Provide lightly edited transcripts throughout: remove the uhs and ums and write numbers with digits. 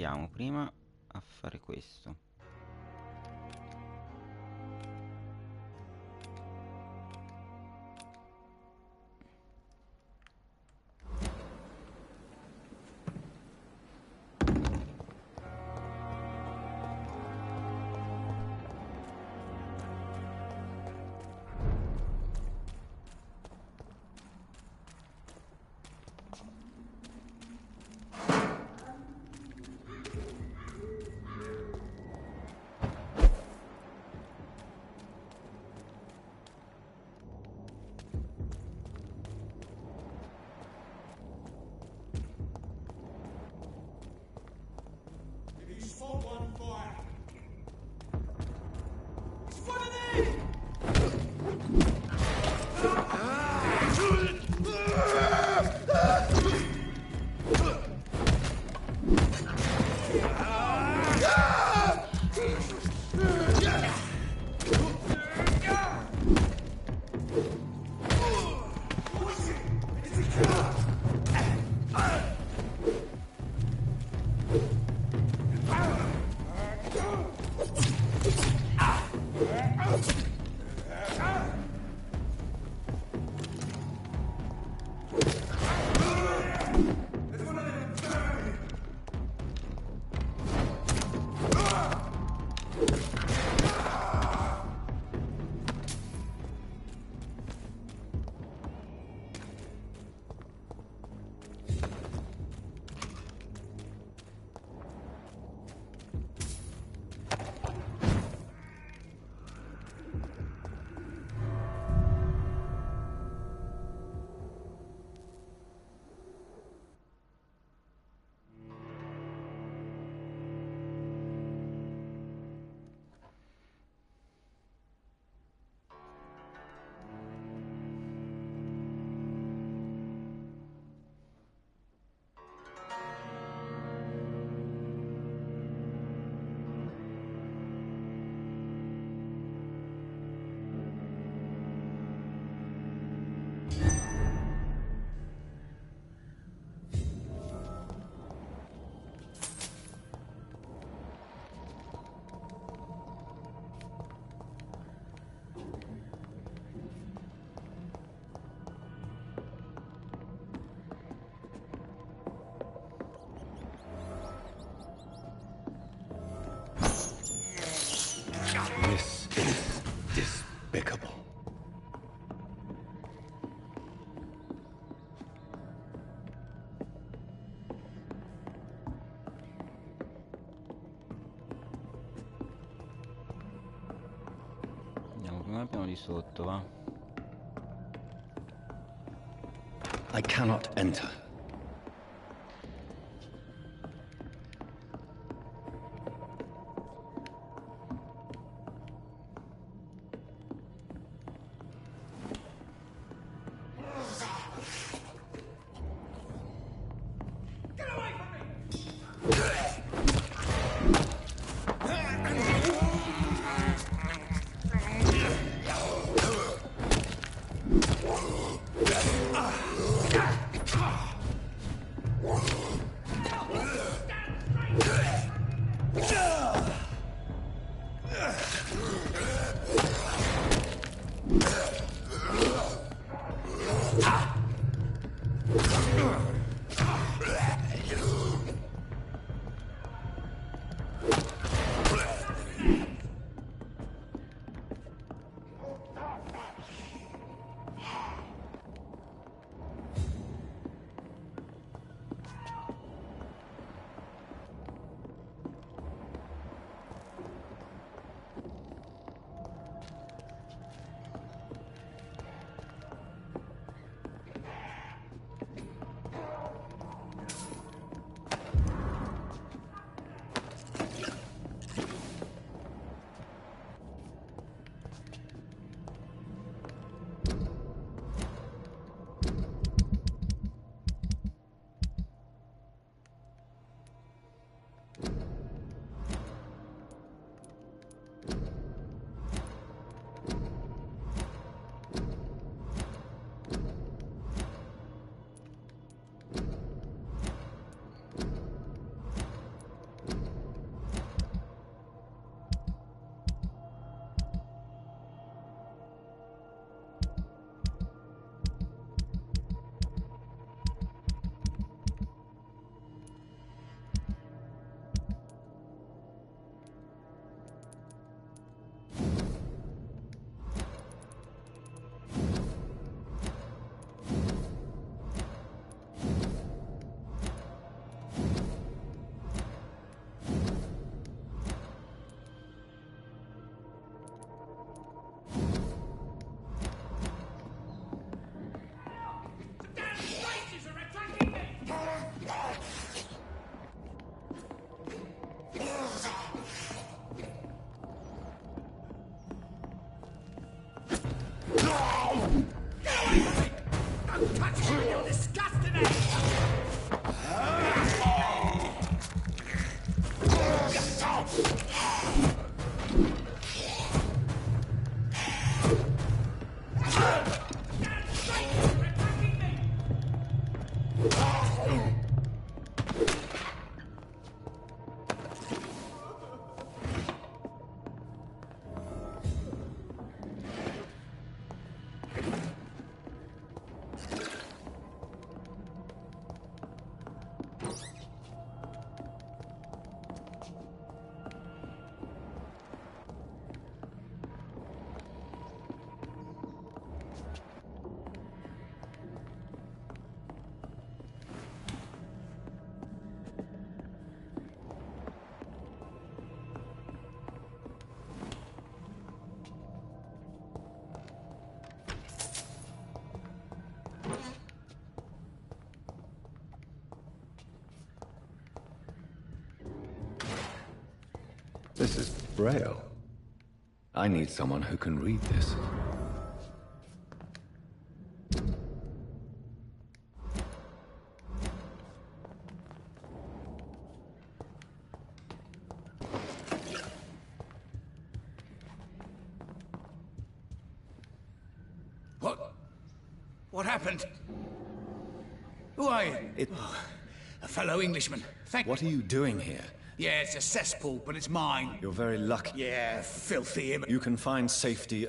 andiamo prima a fare questo. This is despicable. Andiamo prima al piano di sotto, va? I cannot enter. This is Braille. I need someone who can read this. What happened? Who are you? A fellow Englishman. What are you doing here? Yeah, it's a cesspool, but it's mine. You're very lucky. Yeah, filthy image. You can find safety.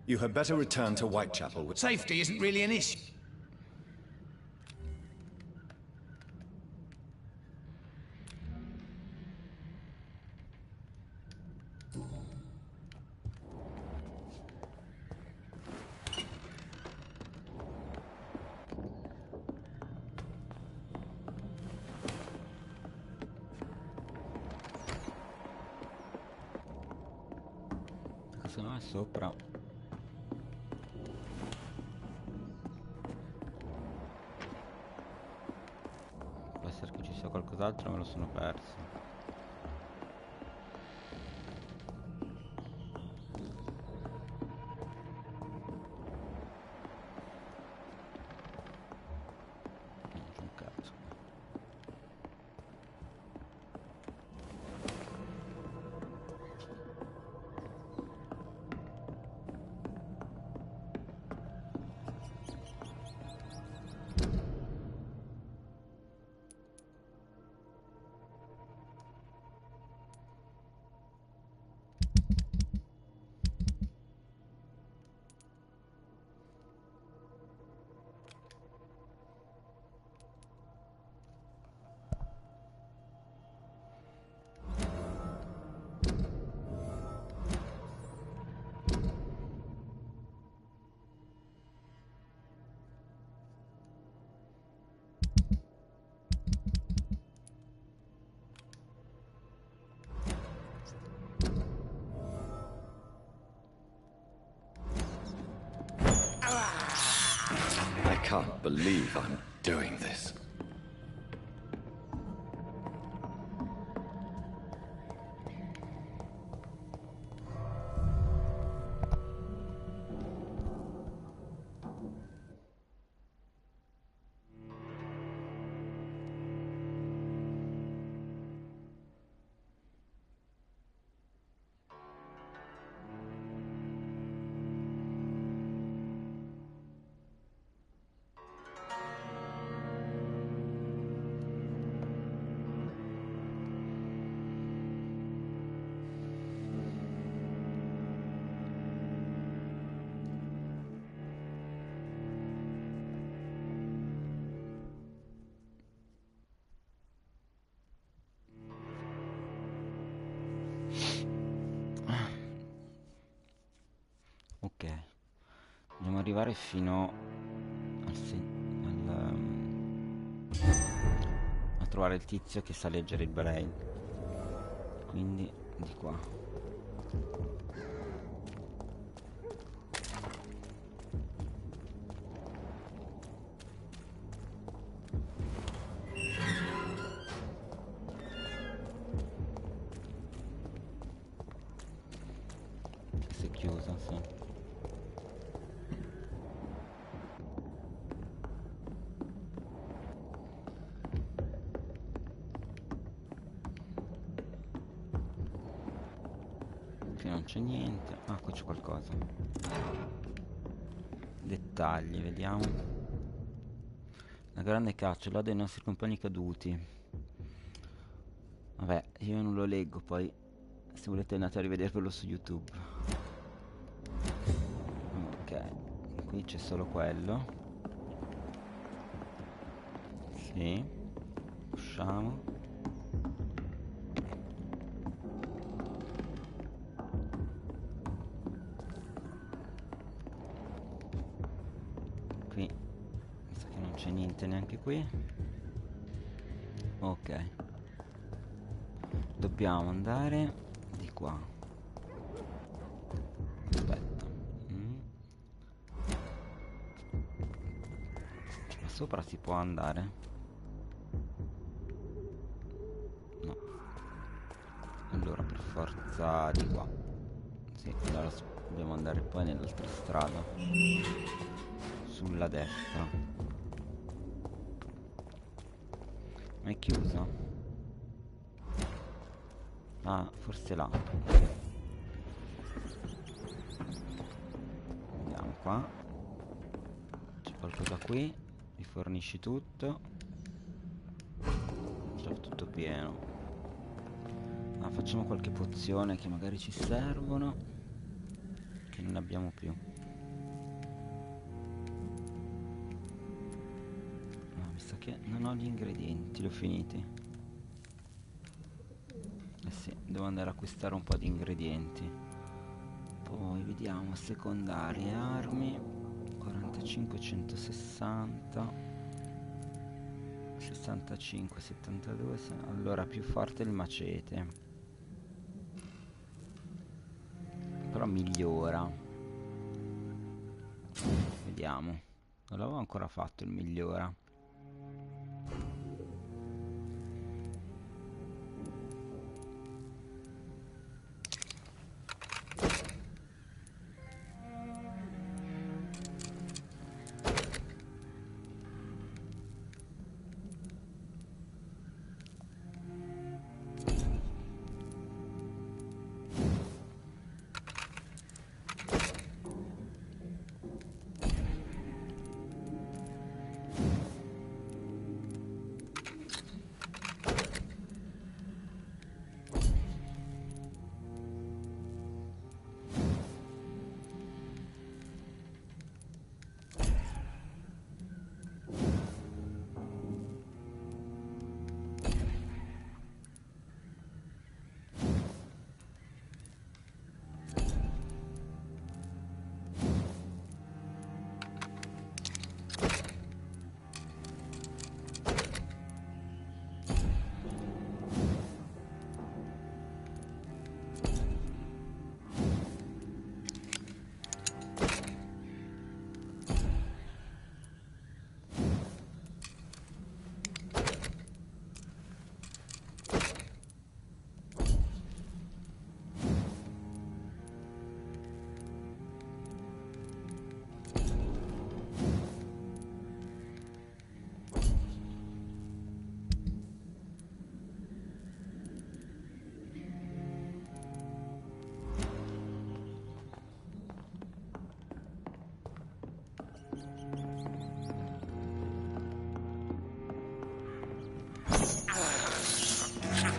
You had better return to Whitechapel. Safety isn't really an issue. Secondo me è sopra. Può essere che ci sia qualcos'altro, me lo sono perso. Non c'è un cazzo. I can't believe I'm doing this. Ok, dobbiamo arrivare fino a trovare il tizio che sa leggere il braille. Quindi di qua. Si è chiusa, sì. Qui non c'è niente. Ah, qui c'è qualcosa. Dettagli, vediamo. La grande caccia, là dei nostri compagni caduti. Vabbè, io non lo leggo, poi se volete andate a rivedervelo su YouTube. Ok, qui c'è solo quello. Sì. conosciamo. Qui mi sa che non c'è niente neanche qui. Ok, dobbiamo andare di qua. Aspetta. Ma sopra si può andare? No. Allora per forza di qua. Sì, allora dobbiamo andare poi nell'altra strada. Sulla destra. Ma è chiusa? Ah, forse là. Andiamo qua. C'è qualcosa qui. Mi fornisci tutto. C'è tutto pieno. Ah, facciamo qualche pozione che magari ci servono, che non abbiamo più. No, mi sa che non ho gli ingredienti, li ho finiti. Eh sì, devo andare a acquistare un po' di ingredienti. Poi vediamo, secondarie, armi, 45, 160, 65, 72, allora più forte il macete. Però migliora. Vediamo. Non l'avevo ancora fatto il migliora.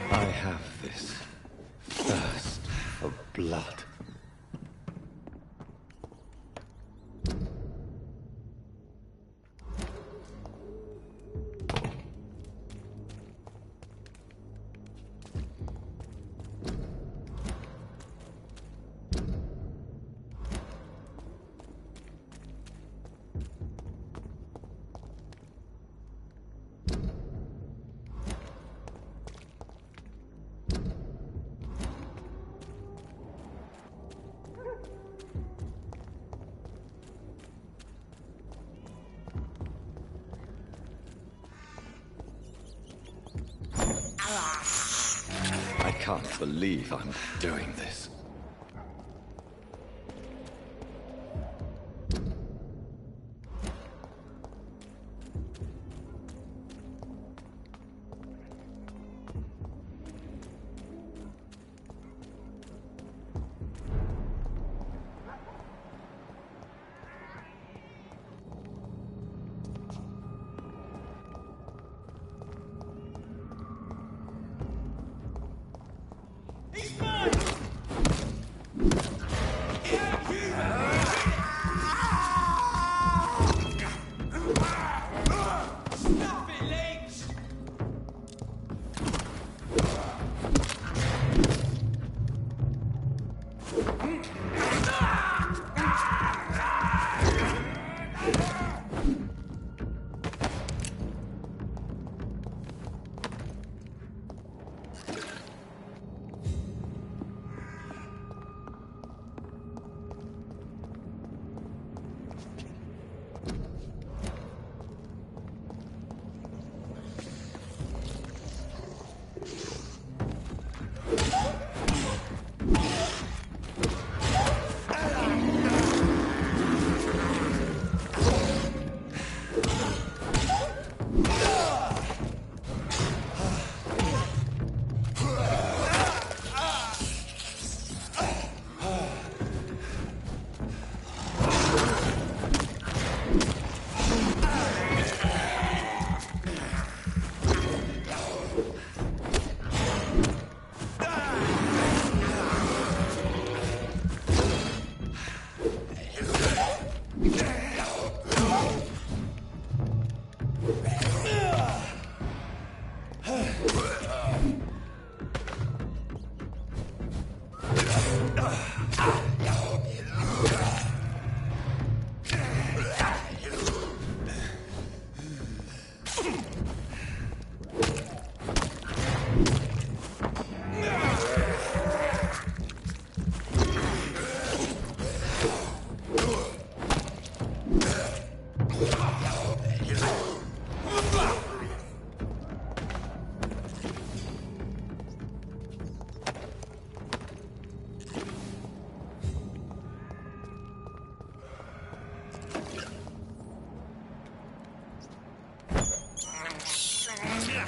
I have this thirst for blood. I can't believe I'm doing this.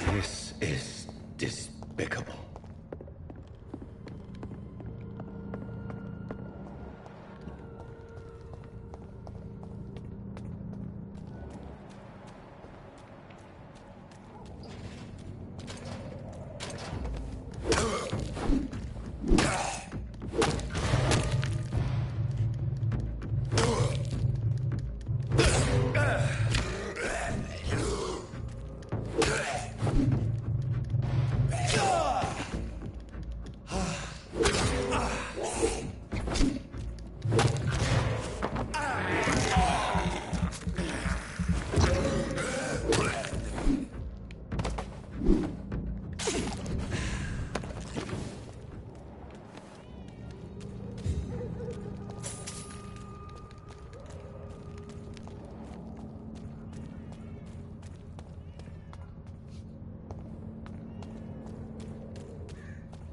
This is despicable.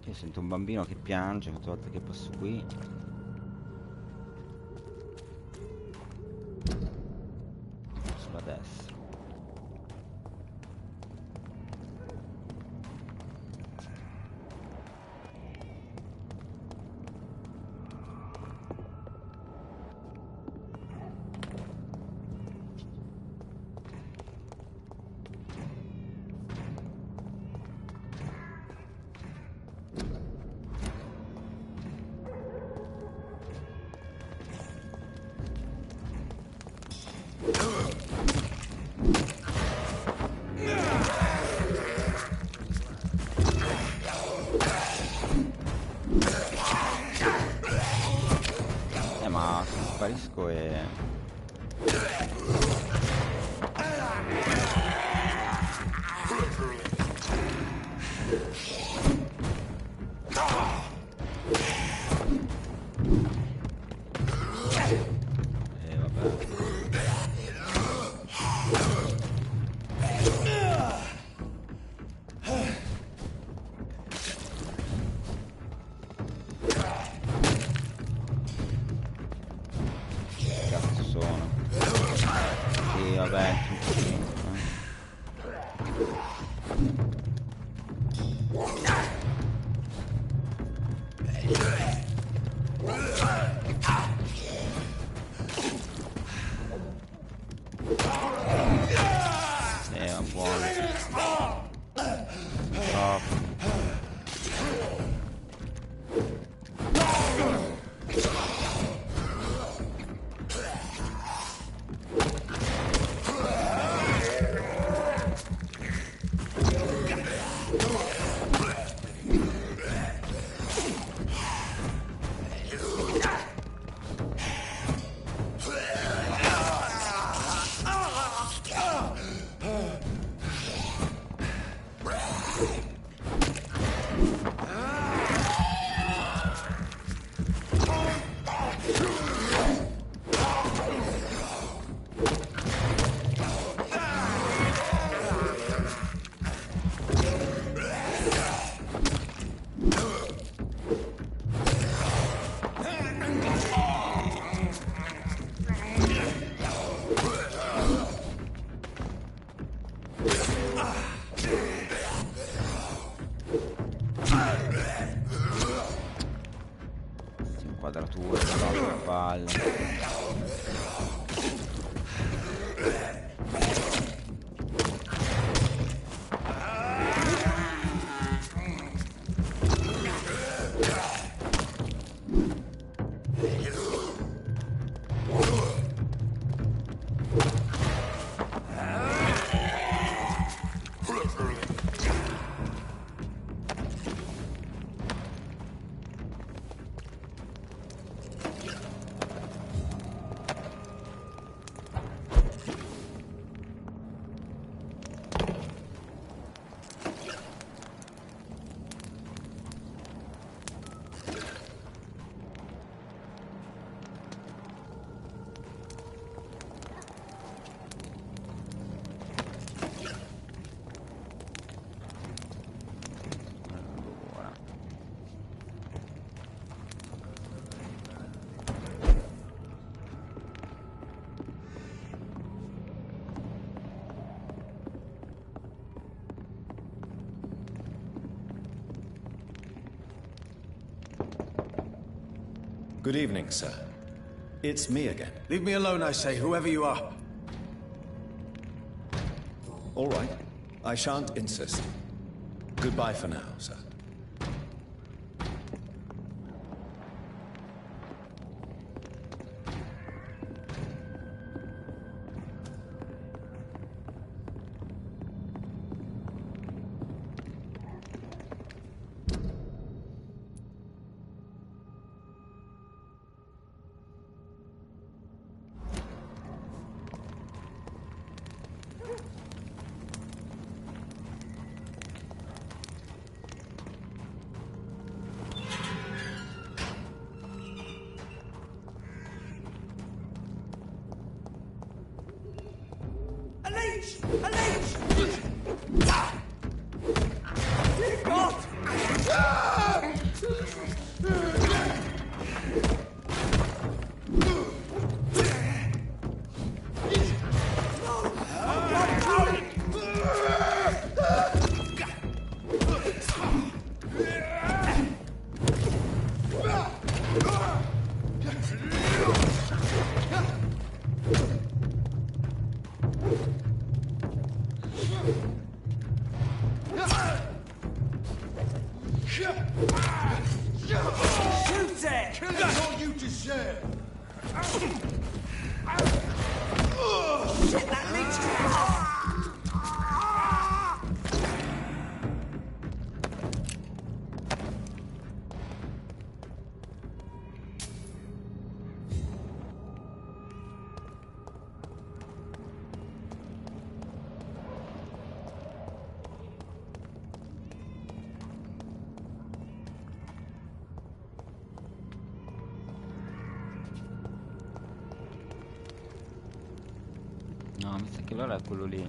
Io sento un bambino che piange tutte le volte che passo qui. Sulla destra. Ma se sparisco e... vabbè. Sì, vabbè, va buono. Troppo. Quadrature, no, palle. Good evening, sir. It's me again. Leave me alone, I say, whoever you are. All right. I shan't insist. Goodbye for now, sir. No, mi sa che allora è quello lì.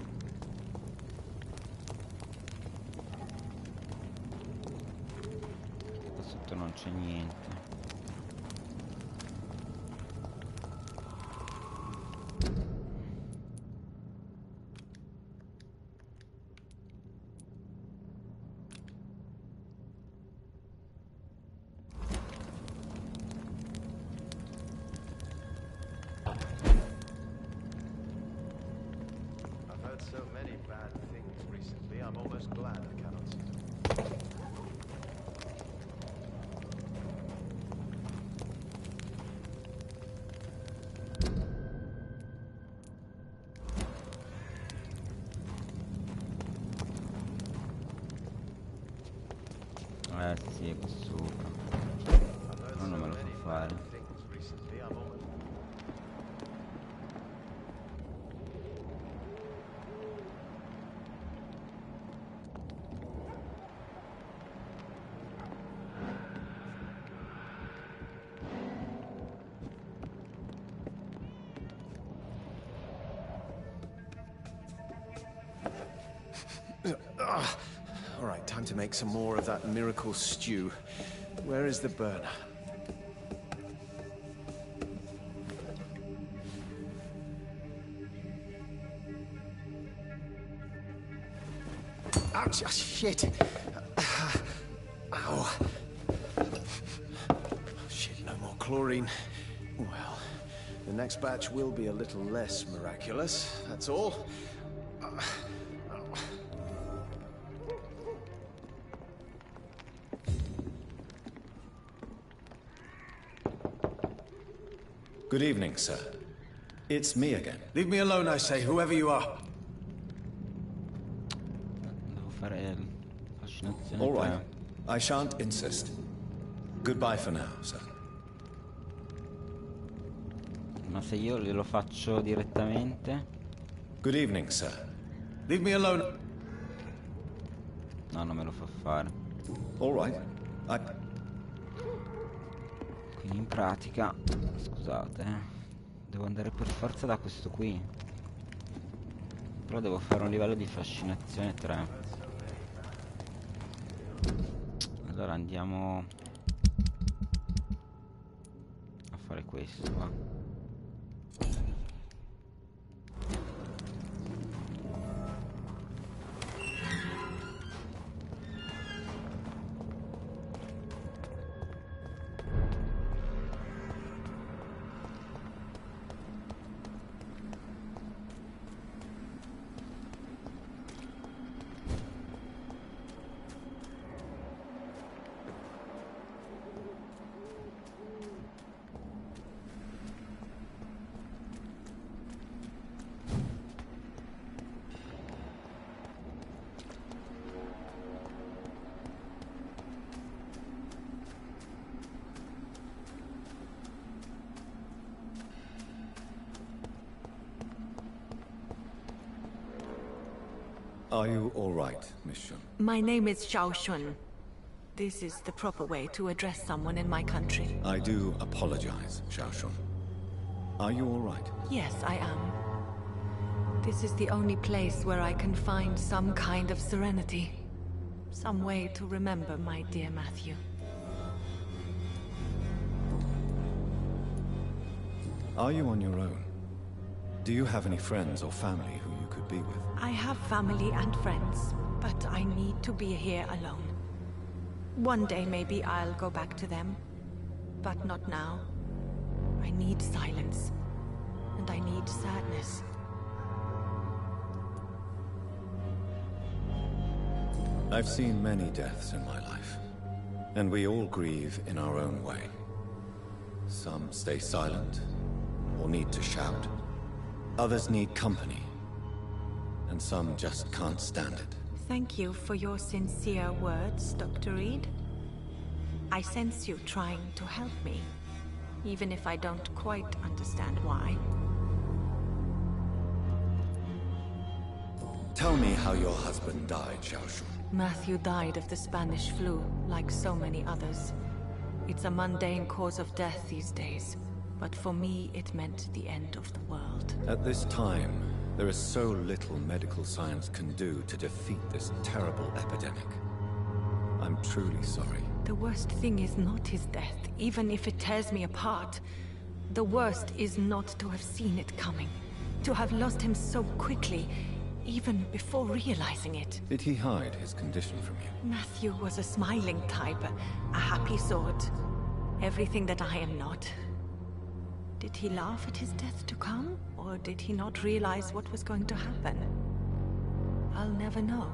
Qua sotto non c'è niente. So many bad things recently, I'm almost glad I cannot see them. Sì, qua sopra. No, non me lo fa fare. All right, time to make some more of that miracle stew. Where is the burner? Ouch, oh, shit. Ow. Shit, no more chlorine. Well, the next batch will be a little less miraculous, that's all. Good evening, sir. It's me again. Leave me alone, I say, whoever you are. Devo fare fascinazione. All right. I shan't insist. Goodbye for now, sir. Ma se io glielo faccio direttamente? Good evening, sir. Leave me alone. No, non me lo fa fare. All right. Quindi in pratica, scusate, devo andare per forza da questo qui. Però devo fare un livello di fascinazione 3. Allora andiamo a fare questo qua. Are you all right, Miss Shun? My name is Xiao Shun. This is the proper way to address someone in my country. I do apologize, Xiao Shun. Are you all right? Yes, I am. This is the only place where I can find some kind of serenity. Some way to remember my dear Matthew. Are you on your own? Do you have any friends or family who you could be with? I have family and friends, but I need to be here alone. One day maybe I'll go back to them, but not now. I need silence, and I need sadness. I've seen many deaths in my life, and we all grieve in our own way. Some stay silent, or need to shout. Others need company, and some just can't stand it. Thank you for your sincere words, Dr. Reed. I sense you trying to help me, even if I don't quite understand why. Tell me how your husband died, Xiao Shun. Matthew died of the Spanish flu, like so many others. It's a mundane cause of death these days, but for me it meant the end of the world. At this time, there is so little medical science can do to defeat this terrible epidemic. I'm truly sorry. The worst thing is not his death, even if it tears me apart. The worst is not to have seen it coming, to have lost him so quickly, even before realizing it. Did he hide his condition from you? Matthew was a smiling type, a happy sort. Everything that I am not. Did he laugh at his death to come, or did he not realize what was going to happen? I'll never know.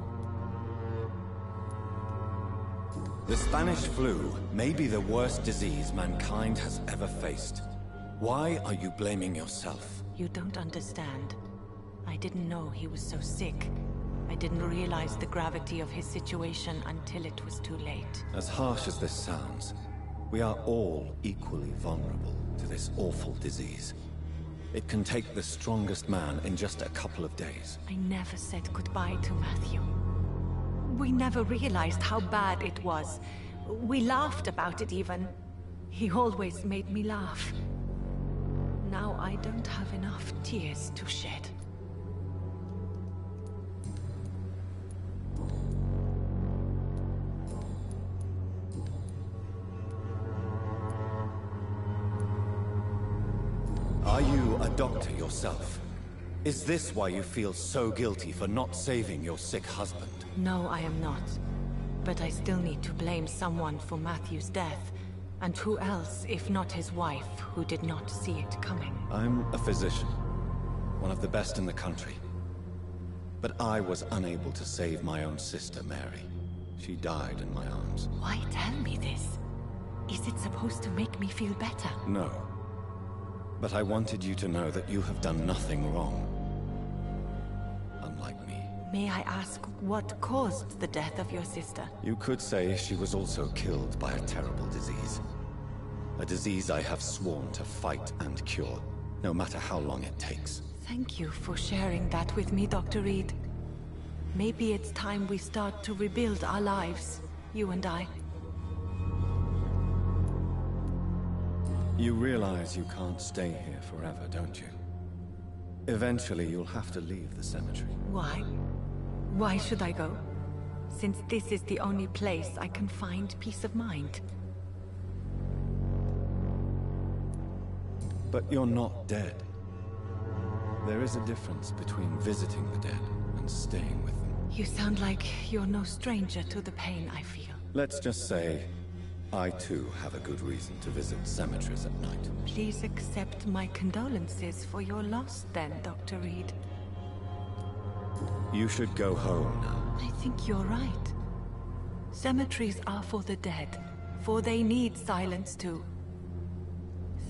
The Spanish flu may be the worst disease mankind has ever faced. Why are you blaming yourself? You don't understand. I didn't know he was so sick. I didn't realize the gravity of his situation until it was too late. As harsh as this sounds, we are all equally vulnerable to this awful disease. It can take the strongest man in just a couple of days. I never said goodbye to Matthew. We never realized how bad it was. We laughed about it even. He always made me laugh. Now I don't have enough tears to shed. Are you a doctor yourself? Is this why you feel so guilty for not saving your sick husband? No, I am not. But I still need to blame someone for Matthew's death. And who else, if not his wife, who did not see it coming? I'm a physician, one of the best in the country. But I was unable to save my own sister, Mary. She died in my arms. Why tell me this? Is it supposed to make me feel better? No. But I wanted you to know that you have done nothing wrong. Unlike me. May I ask what caused the death of your sister? You could say she was also killed by a terrible disease. A disease I have sworn to fight and cure, no matter how long it takes. Thank you for sharing that with me, Dr. Reed. Maybe it's time we start to rebuild our lives, you and I. You realize you can't stay here forever, don't you? Eventually you'll have to leave the cemetery. Why? Why should I go? Since this is the only place I can find peace of mind. But you're not dead. There is a difference between visiting the dead and staying with them. You sound like you're no stranger to the pain I feel. Let's just say, I too have a good reason to visit cemeteries at night. Please accept my condolences for your loss then, Dr. Reed. You should go home now. I think you're right. Cemeteries are for the dead, for they need silence too.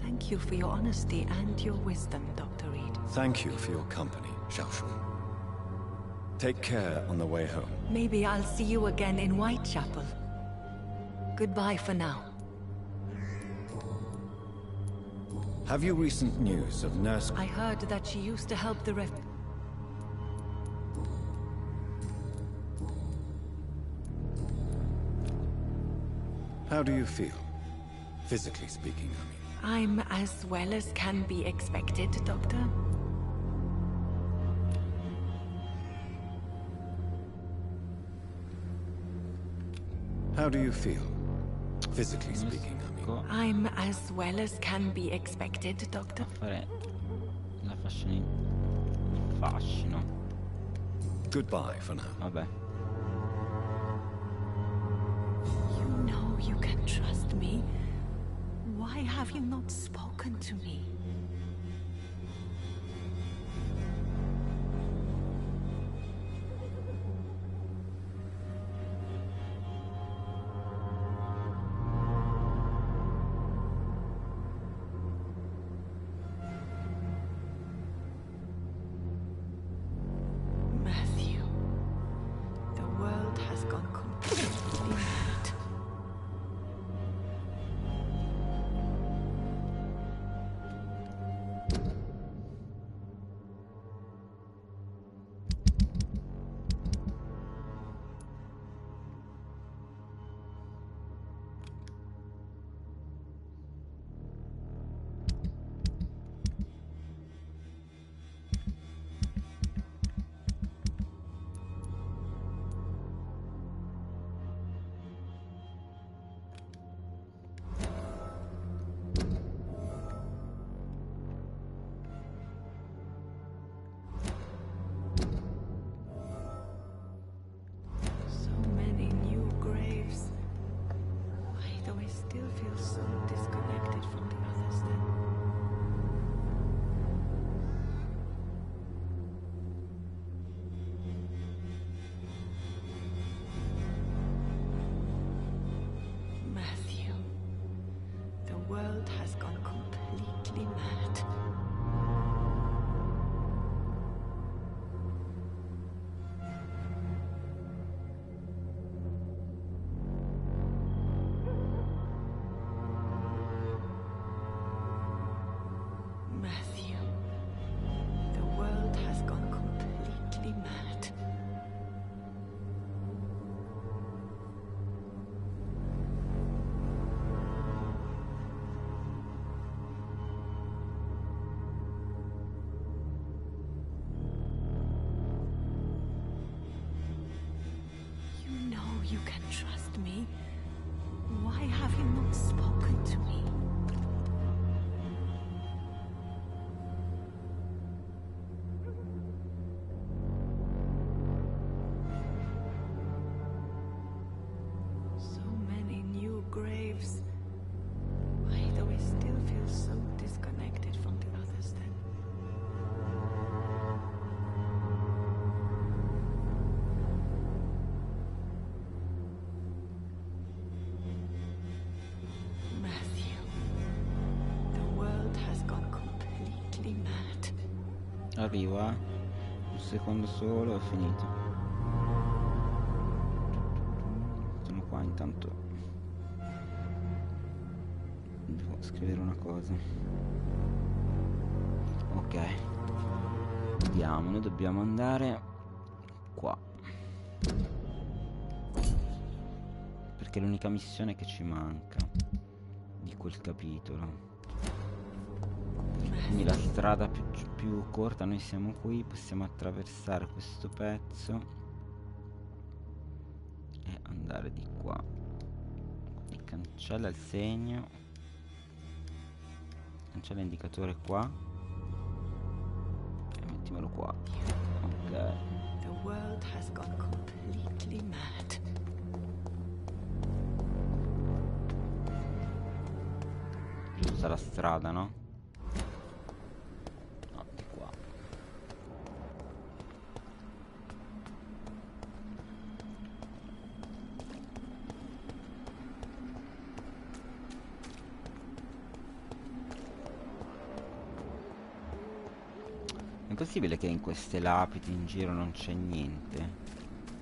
Thank you for your honesty and your wisdom, Dr. Reed. Thank you for your company, Xiao Shun. Take care on the way home. Maybe I'll see you again in Whitechapel. Goodbye for now. Have you recent news of Nurse... I heard that she used to help the How do you feel? Physically speaking, I mean. I'm as well as can be expected, Doctor. How do you feel? Physically speaking, I mean. I'm as well as can be expected, Doctor. Fare la fascino. Goodbye for now. Vabbè. You know you can trust me. Why have you not spoken to me? Matthew, the world has gone completely mad. So many new graves. Why do I still feel so disconnected from the others then? Matthew, the world has gone completely mad. Matthew, the world has gone completely mad. You know you can trust me. Why have you not spoken to me? So many new graves. Why do I still feel so disconnected from the others then? Matthew, the world has gone completely mad. Arrivo, un secondo solo, è finito. Sono qua intanto. Devo scrivere una cosa. Ok. Vediamo, noi dobbiamo andare qua. Perché è l'unica missione che ci manca di quel capitolo. Quindi la strada più corta, noi siamo qui, possiamo attraversare questo pezzo e andare di qua. Quindi cancella il segno, cancella l'indicatore qua e mettimelo qua. Ok. The world has gone completely mad. Giusta la strada, no? No, di qua. È possibile che in queste lapidi in giro non c'è niente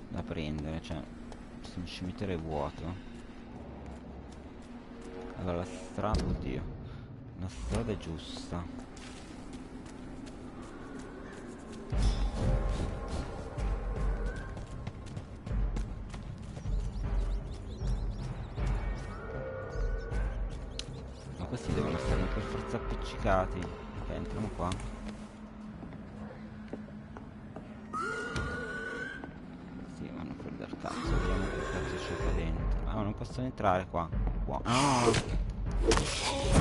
da prendere, cioè questo cimitero è vuoto. Allora la strada, oddio, la strada è giusta. questi devono stare per forza appiccicati. Ok, entriamo qua. Sì, vanno per del cazzo, vediamo che cazzo c'è qua dentro. Ah, non possono entrare qua. No!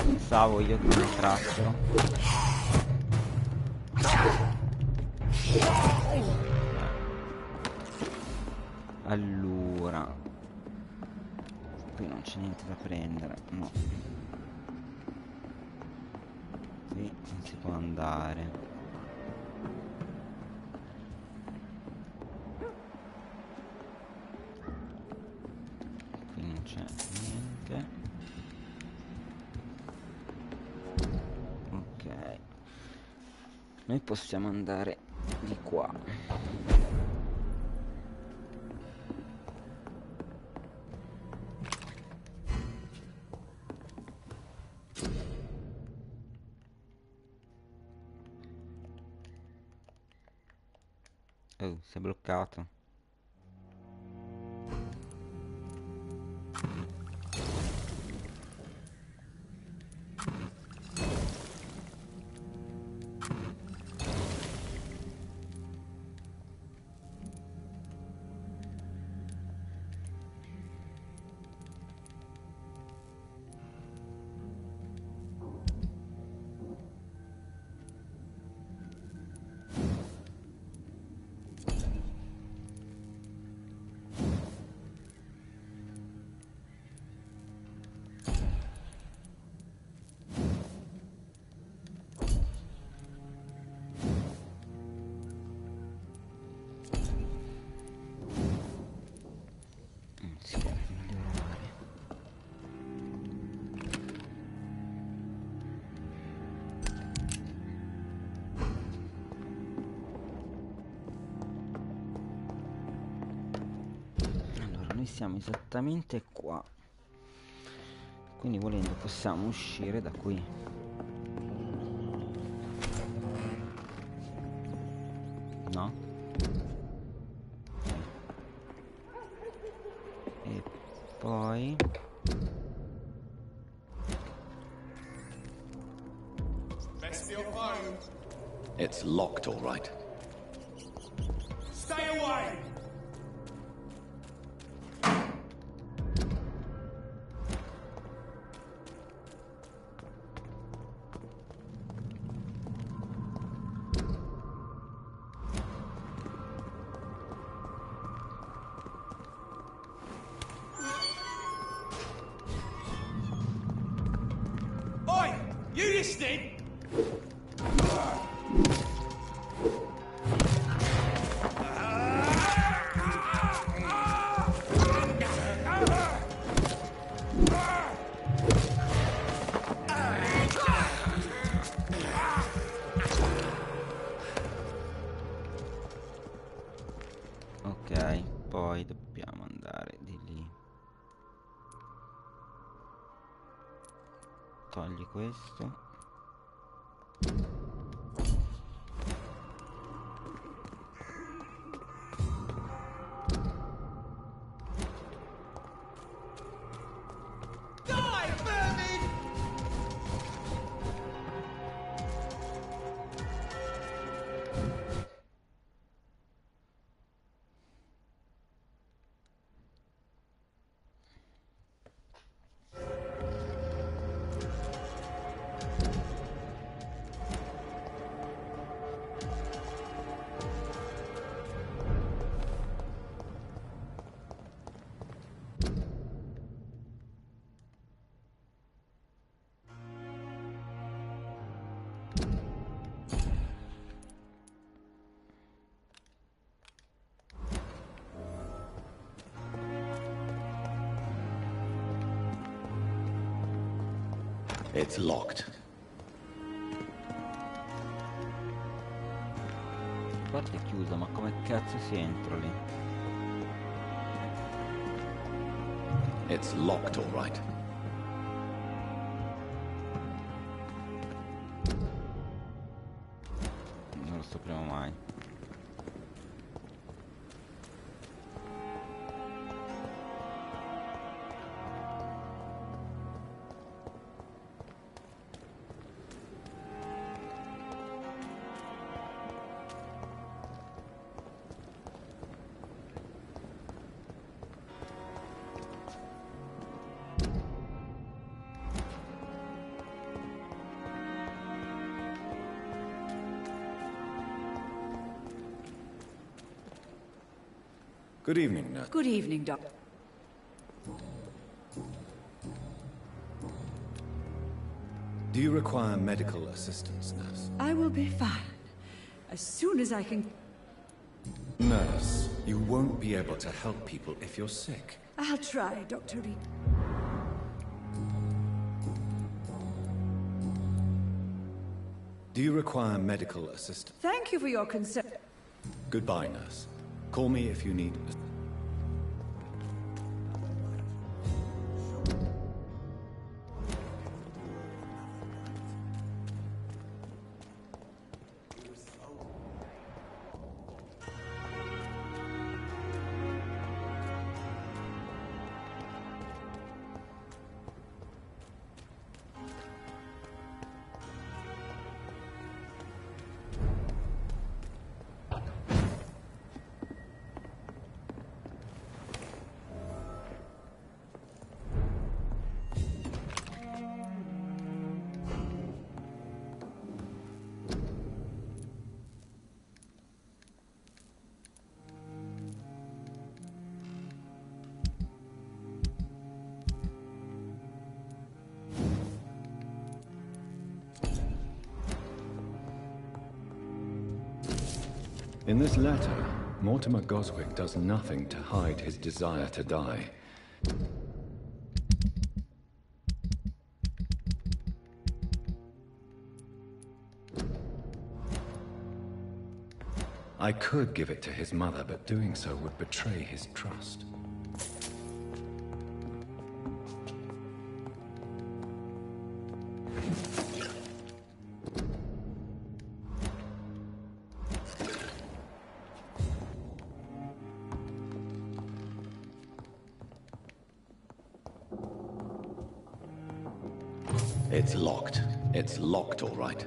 Pensavo io che non entrassero. Allora, qui non c'è niente da prendere, no. Qui non si può andare. Qui non c'è niente. Ok. Noi possiamo andare di qua. Oh, si è bloccato. Si può migliorare. Allora, noi siamo esattamente qua. Quindi volendo possiamo uscire da qui. No? E poi It's locked, all right. Stay away! Oi! You listening? ok, poi dobbiamo andare di lì. Togli questo. It's locked. La porta è chiusa, ma come cazzo si entra lì? It's locked, all right. Non lo sapremo mai. Good evening, nurse. Good evening, Doctor. Do you require medical assistance, nurse? I will be fine. As soon as I can... Nurse, you won't be able to help people if you're sick. I'll try, Dr. Reed. Do you require medical assistance? Thank you for your concern. Goodbye, nurse. Call me if you need... In this letter, Mortimer Goswick does nothing to hide his desire to die. I could give it to his mother, but doing so would betray his trust. It's locked. It's locked, all right.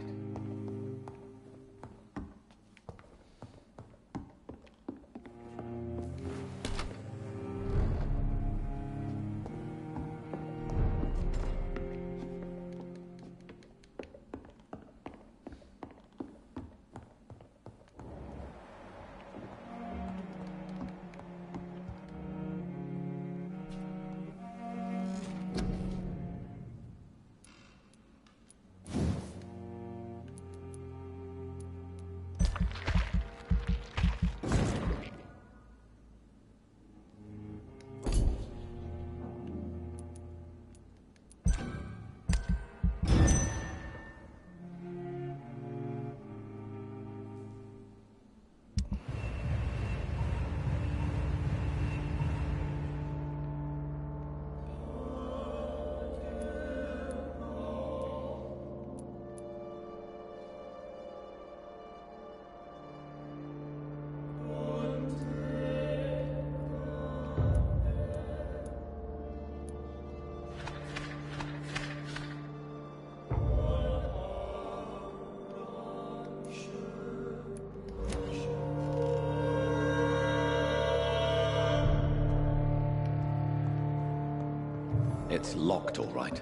It's locked, all right.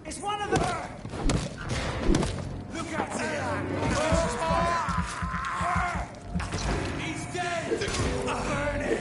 It's one of them! Look at him! He's dead! Burn him!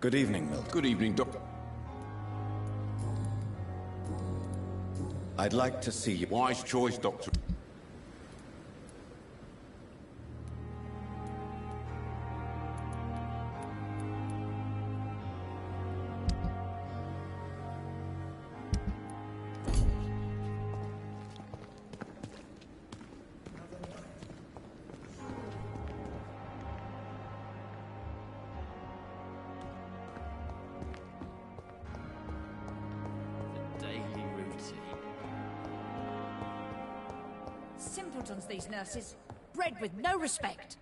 Good evening, Milton. Good evening, Doctor. I'd like to see you. Wise choice, Doctor. Simpletons, these nurses. Bred with no respect.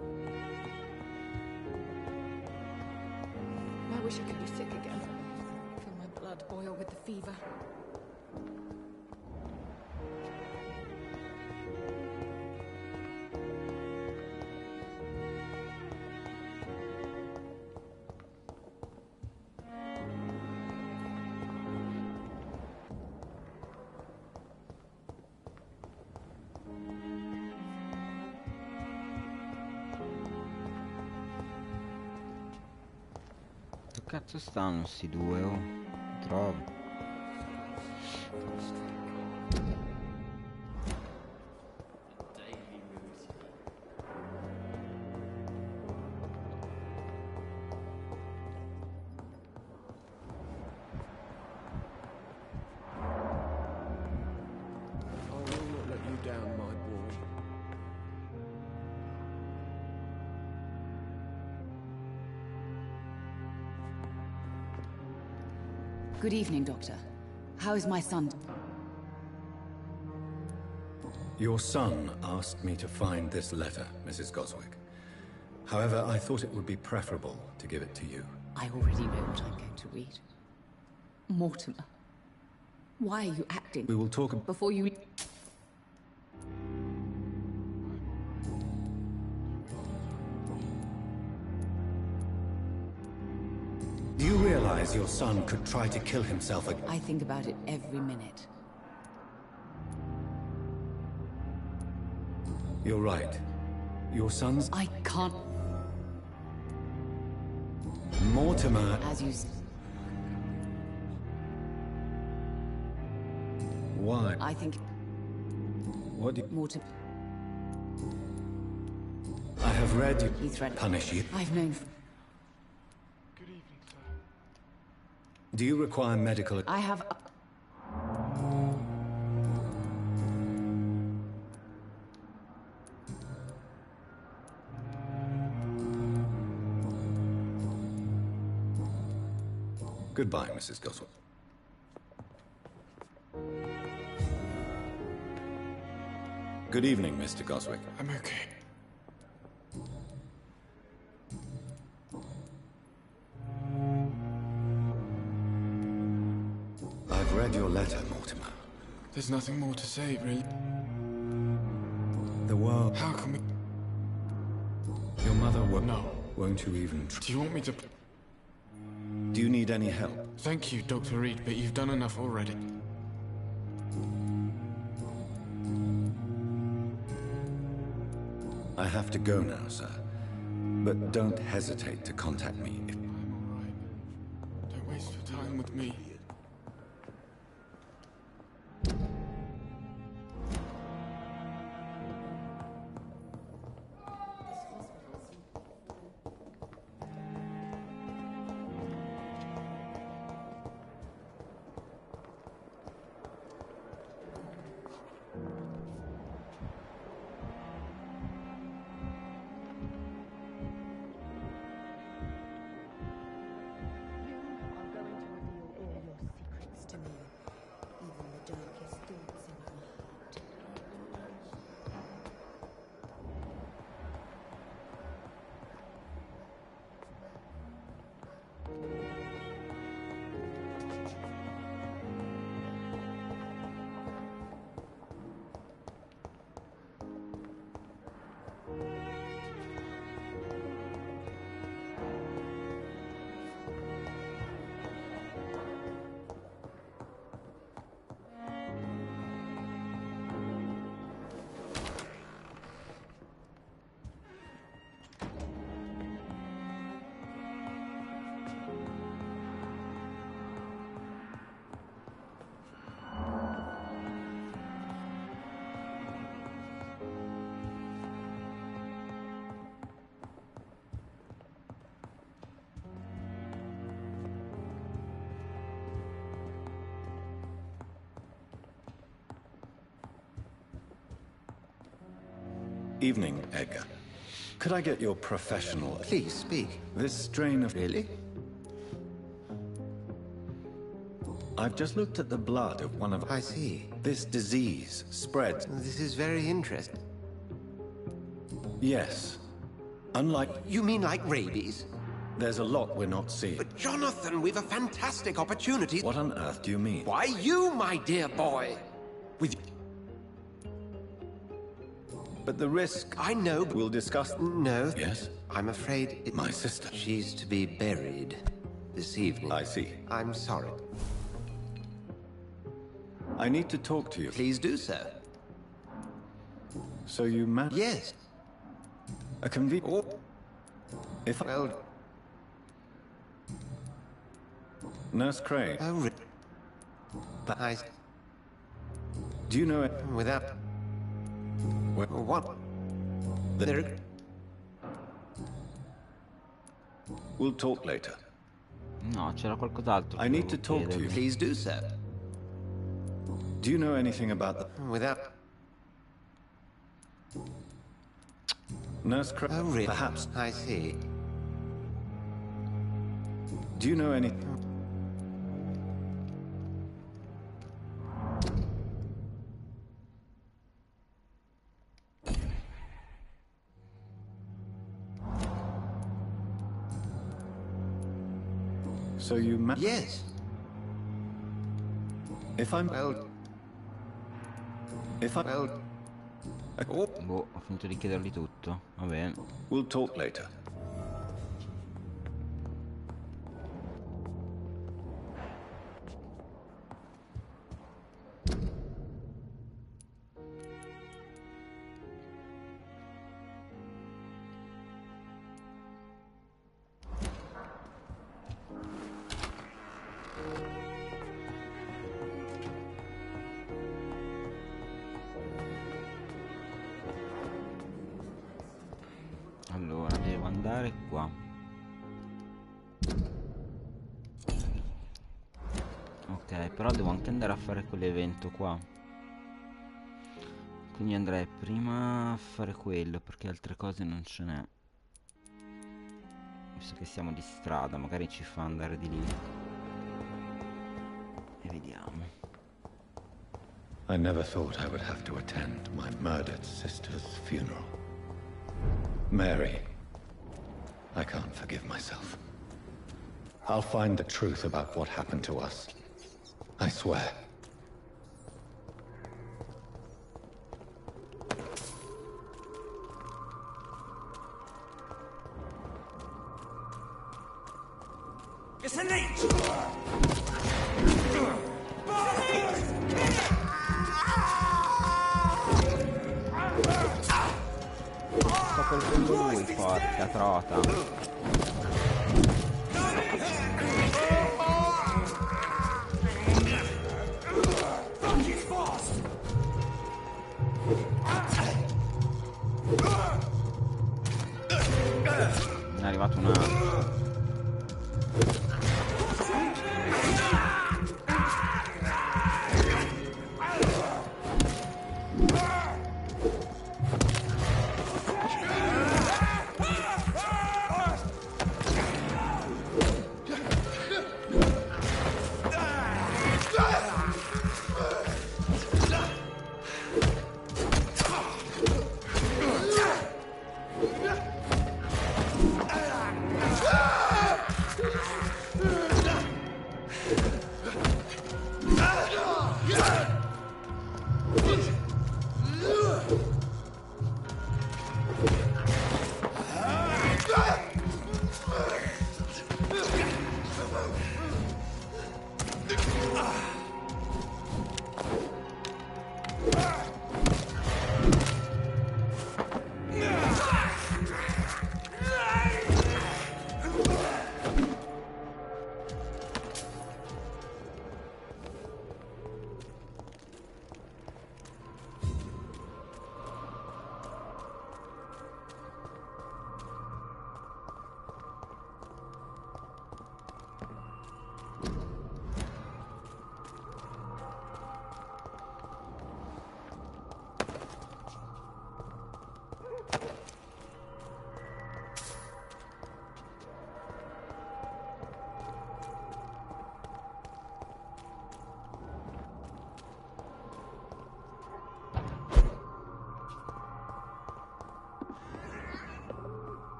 I wish I could be sick again. Feel my blood boil with the fever. Dove cazzo stanno sti due, oh? Trovo. I will not let you down, my boy. Good evening, Doctor. How is my son? Your son asked me to find this letter, Mrs. Goswick. However, I thought it would be preferable to give it to you. I already know what I'm going to read. Mortimer, why are you acting? We will talk Before you... Do you realize your son could try to kill himself again? I think about it every minute. You're right. Your son's... I can't... Mortimer... As you... Why? I think... What do you... Mortimer... I have read you... He threatened... Punish you. I've known... Do you require medical... I have... Goodbye, Mrs. Goswick. Good evening, Mr. Goswick. I'm okay. I've read your letter, Mortimer. There's nothing more to say, really. The world... How can we... Your mother won't... No. Won't you even... Do you want me to... Do you need any help? Thank you, Dr. Reed, but you've done enough already. I have to go now, sir. But don't hesitate to contact me if... I'm alright. Don't waste your time with me. Evening, Edgar. Could I get your professional... Please speak. This strain of... Really? I've just looked at the blood of one of... I see. This disease spreads... This is very interesting. Yes. Unlike... You mean like rabies? There's a lot we're not seeing. But Jonathan, we've a fantastic opportunity. What on earth do you mean? Why, you, my dear boy. With... But the risk... I know, but... We'll discuss... No. Yes? I'm afraid it... My sister. She's to be buried this evening. I see. I'm sorry. I need to talk to you. Please do so. So you met... Yes. A convenient... Oh. If... Well... Nurse Craig. Oh, but I... Do you know it? Without... What? There... We'll talk later. No, c'era qualcos'altro. I need to talk to you. Please do so. Do you know anything about the... Without... Nurse Craig? Oh, really? Perhaps. I see. Do you know any... So you met... Yes. If I'm... Well... If I... Well... Boh, ho finito di chiedergli tutto. Va bene. We'll talk later. Allora, devo andare qua. Ok, però devo anche andare a fare quell'evento qua. Quindi andrei prima a fare quello, perché altre cose non ce n'è. Visto che siamo di strada, magari ci fa andare di lì. E vediamo. I never thought I would have to attend my murdered sister's funeral. Mary, I can't forgive myself. I'll find the truth about what happened to us. I swear. It's an H! Sto colpendo lui, porca trota. Ne è arrivato un altro.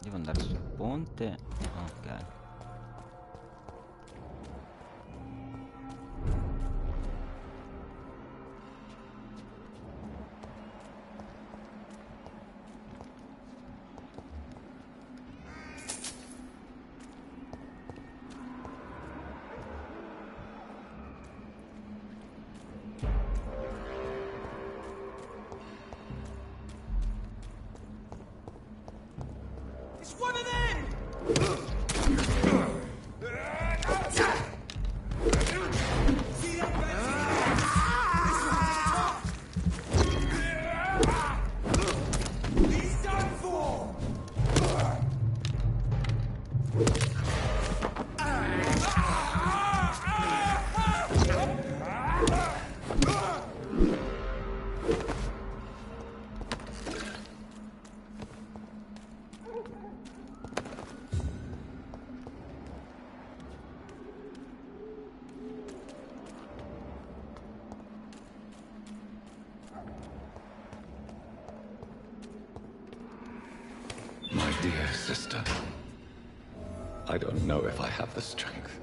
Devo andare sul ponte. Ok. Dear sister, I don't know if I have the strength.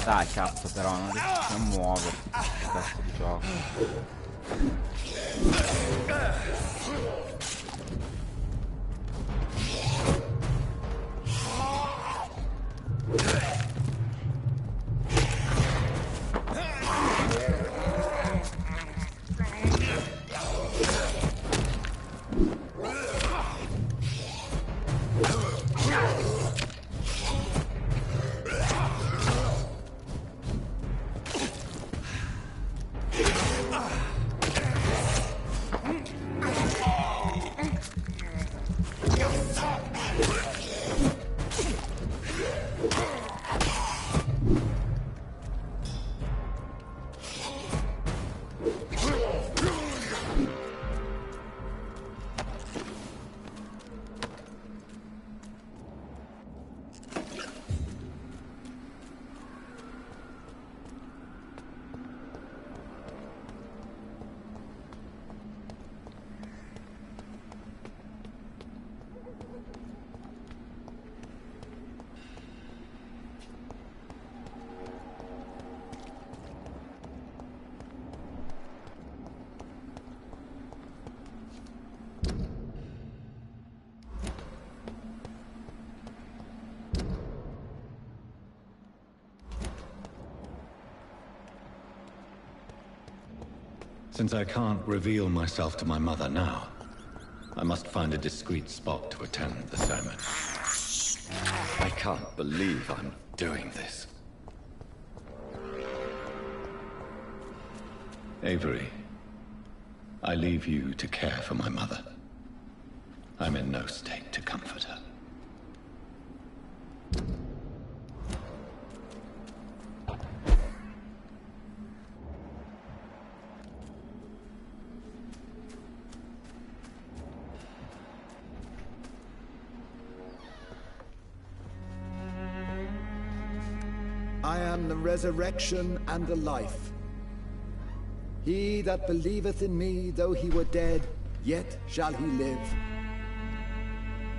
Dai, cazzo, però non riesco a muovere questo di gioco. Since I can't reveal myself to my mother now, I must find a discreet spot to attend the sermon. I can't believe I'm doing this. Avery, I leave you to care for my mother. I'm in no state to comfort her. I am the resurrection and the life. He that believeth in me, though he were dead, yet shall he live.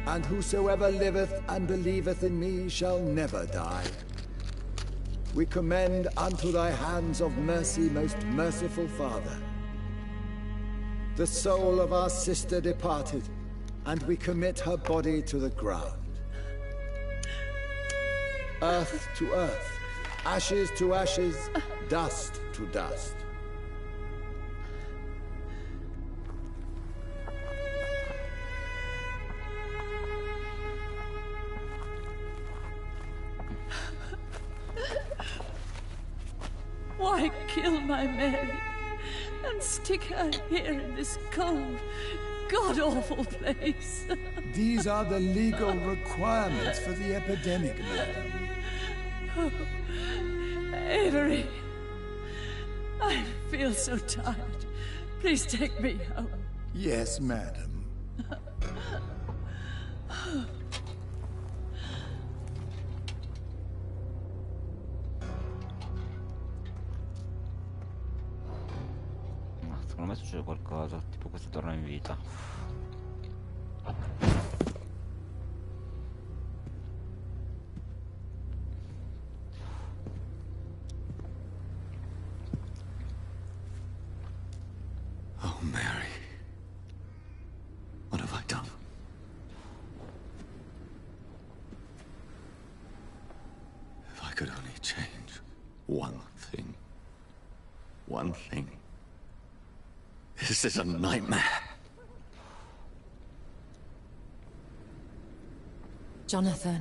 And whosoever liveth and believeth in me shall never die. We commend unto thy hands of mercy, most merciful Father, the soul of our sister departed, and we commit her body to the ground. Earth to earth, ashes to ashes, dust to dust. Why kill my Mary and stick her here in this cold, god-awful place. These are the legal requirements for the epidemic, madam. Avery, I feel so tired. Please take me home. Yes, madam. Secondo me succede qualcosa, tipo questo torna in vita. Oh, Mary. What have I done? If I could only change one thing. One thing. This is a nightmare. Jonathan,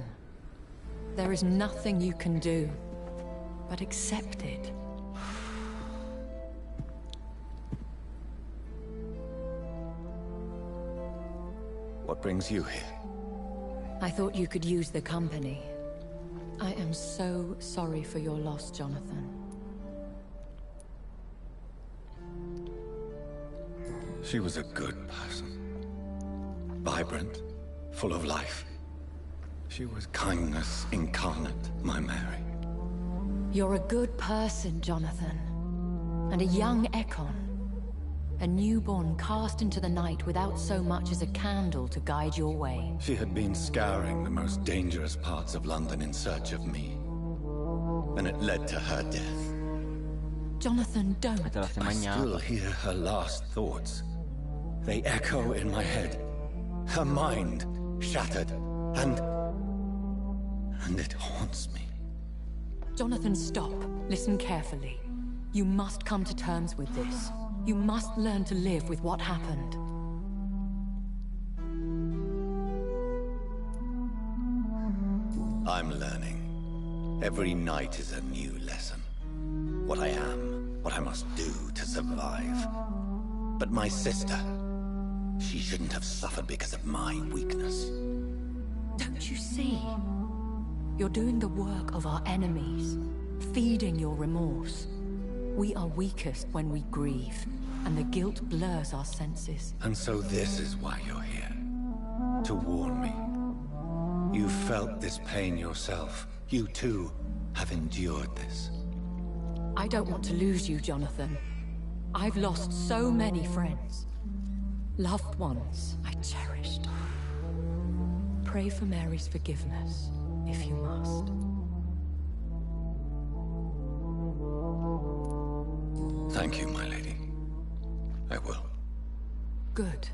there is nothing you can do but accept it. What brings you here? I thought you could use the company. I am so sorry for your loss, Jonathan. She was a good person. Vibrant, full of life. She was kindness incarnate, my Mary. You're a good person, Jonathan. And a young Ekon. A newborn cast into the night without so much as a candle to guide your way. She had been scouring the most dangerous parts of London in search of me. And it led to her death. Jonathan, don't. I still hear her last thoughts. They echo in my head. Her mind shattered, and it haunts me. Jonathan, stop. Listen carefully. You must come to terms with this. You must learn to live with what happened. I'm learning. Every night is a new lesson. What I am, what I must do to survive. But my sister, she shouldn't have suffered because of my weakness. Don't you see? You're doing the work of our enemies, feeding your remorse. We are weakest when we grieve, and the guilt blurs our senses. And so this is why you're here. To warn me. You felt this pain yourself. You too have endured this. I don't want to lose you, Jonathan. I've lost so many friends. Loved ones I cherished. Pray for Mary's forgiveness, if you must. Thank you, my lady. I will. Good.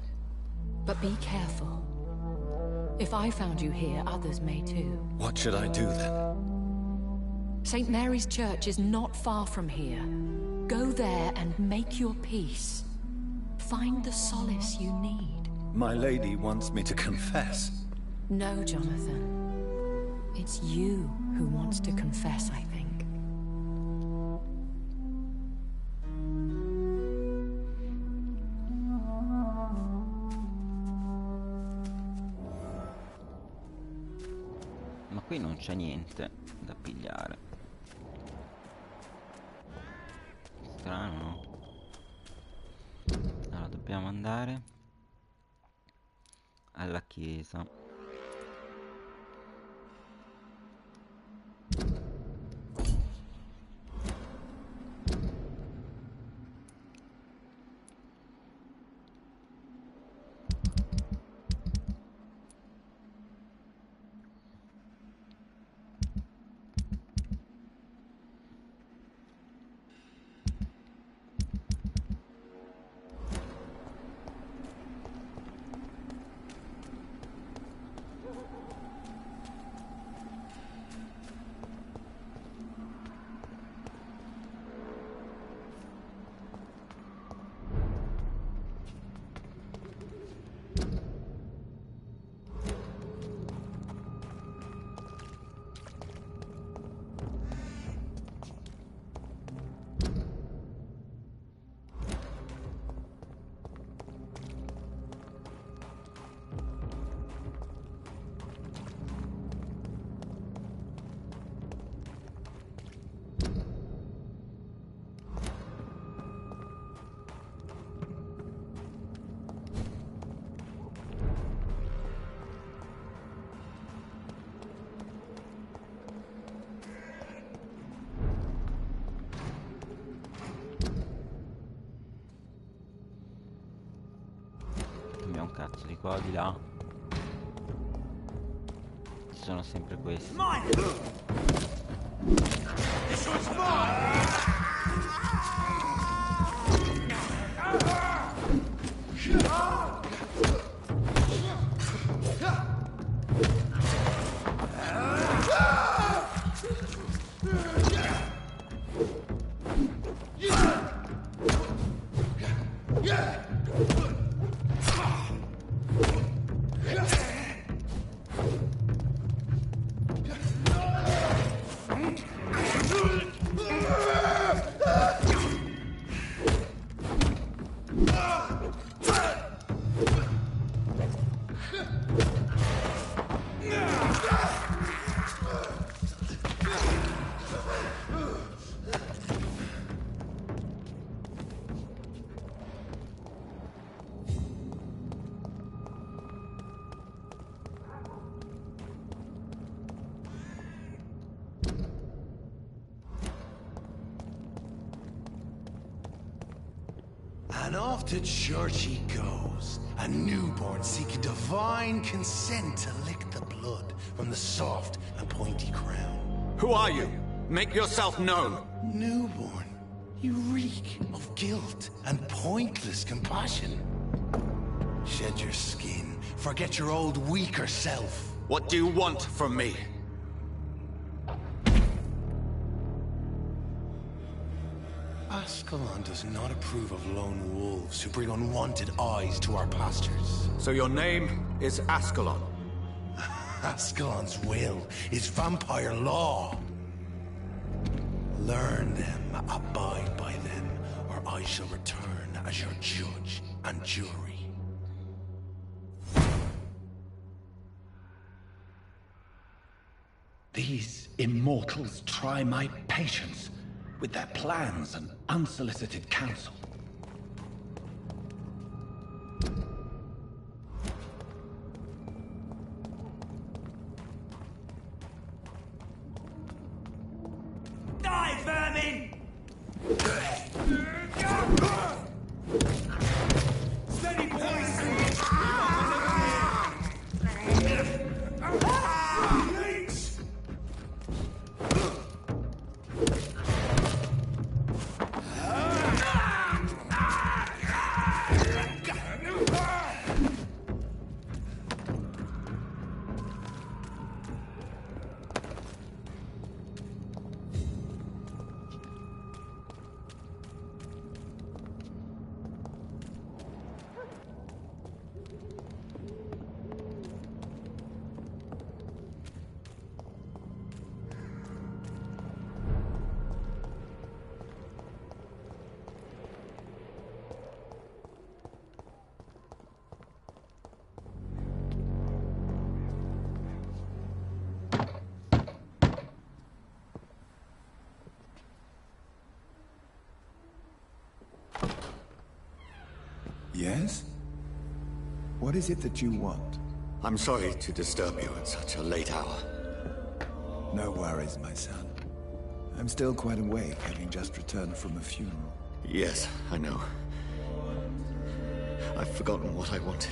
But be careful. If I found you here, others may too. What should I do then? St. Mary's Church is not far from here. Go there and make your peace. Find the solace you need. My lady wants me to confess. No, Jonathan. It's you who wants to confess, I think. Ma qui non c'è niente da pigliare. Strano, no? Allora dobbiamo andare alla chiesa. un cazzo di qua di là. Ci sono sempre questi. And off to church he goes, a newborn seeking divine consent to lick the blood from the soft and pointy crown. Who are you? Make yourself known. Newborn, you reek of guilt and pointless compassion. Shed your skin, forget your old weaker self. What do you want from me? Ascalon does not approve of lone wolves who bring unwanted eyes to our pastures. So your name is Ascalon? Ascalon's will is vampire law. Learn them, abide by them, or I shall return as your judge and jury. These immortals try my patience with their plans and unsolicited counsel. Die, vermin! Steady, boys! Yes? What is it that you want? I'm sorry to disturb you at such a late hour. No worries, my son. I'm still quite awake, having just returned from a funeral. Yes, I know. I've forgotten what I wanted.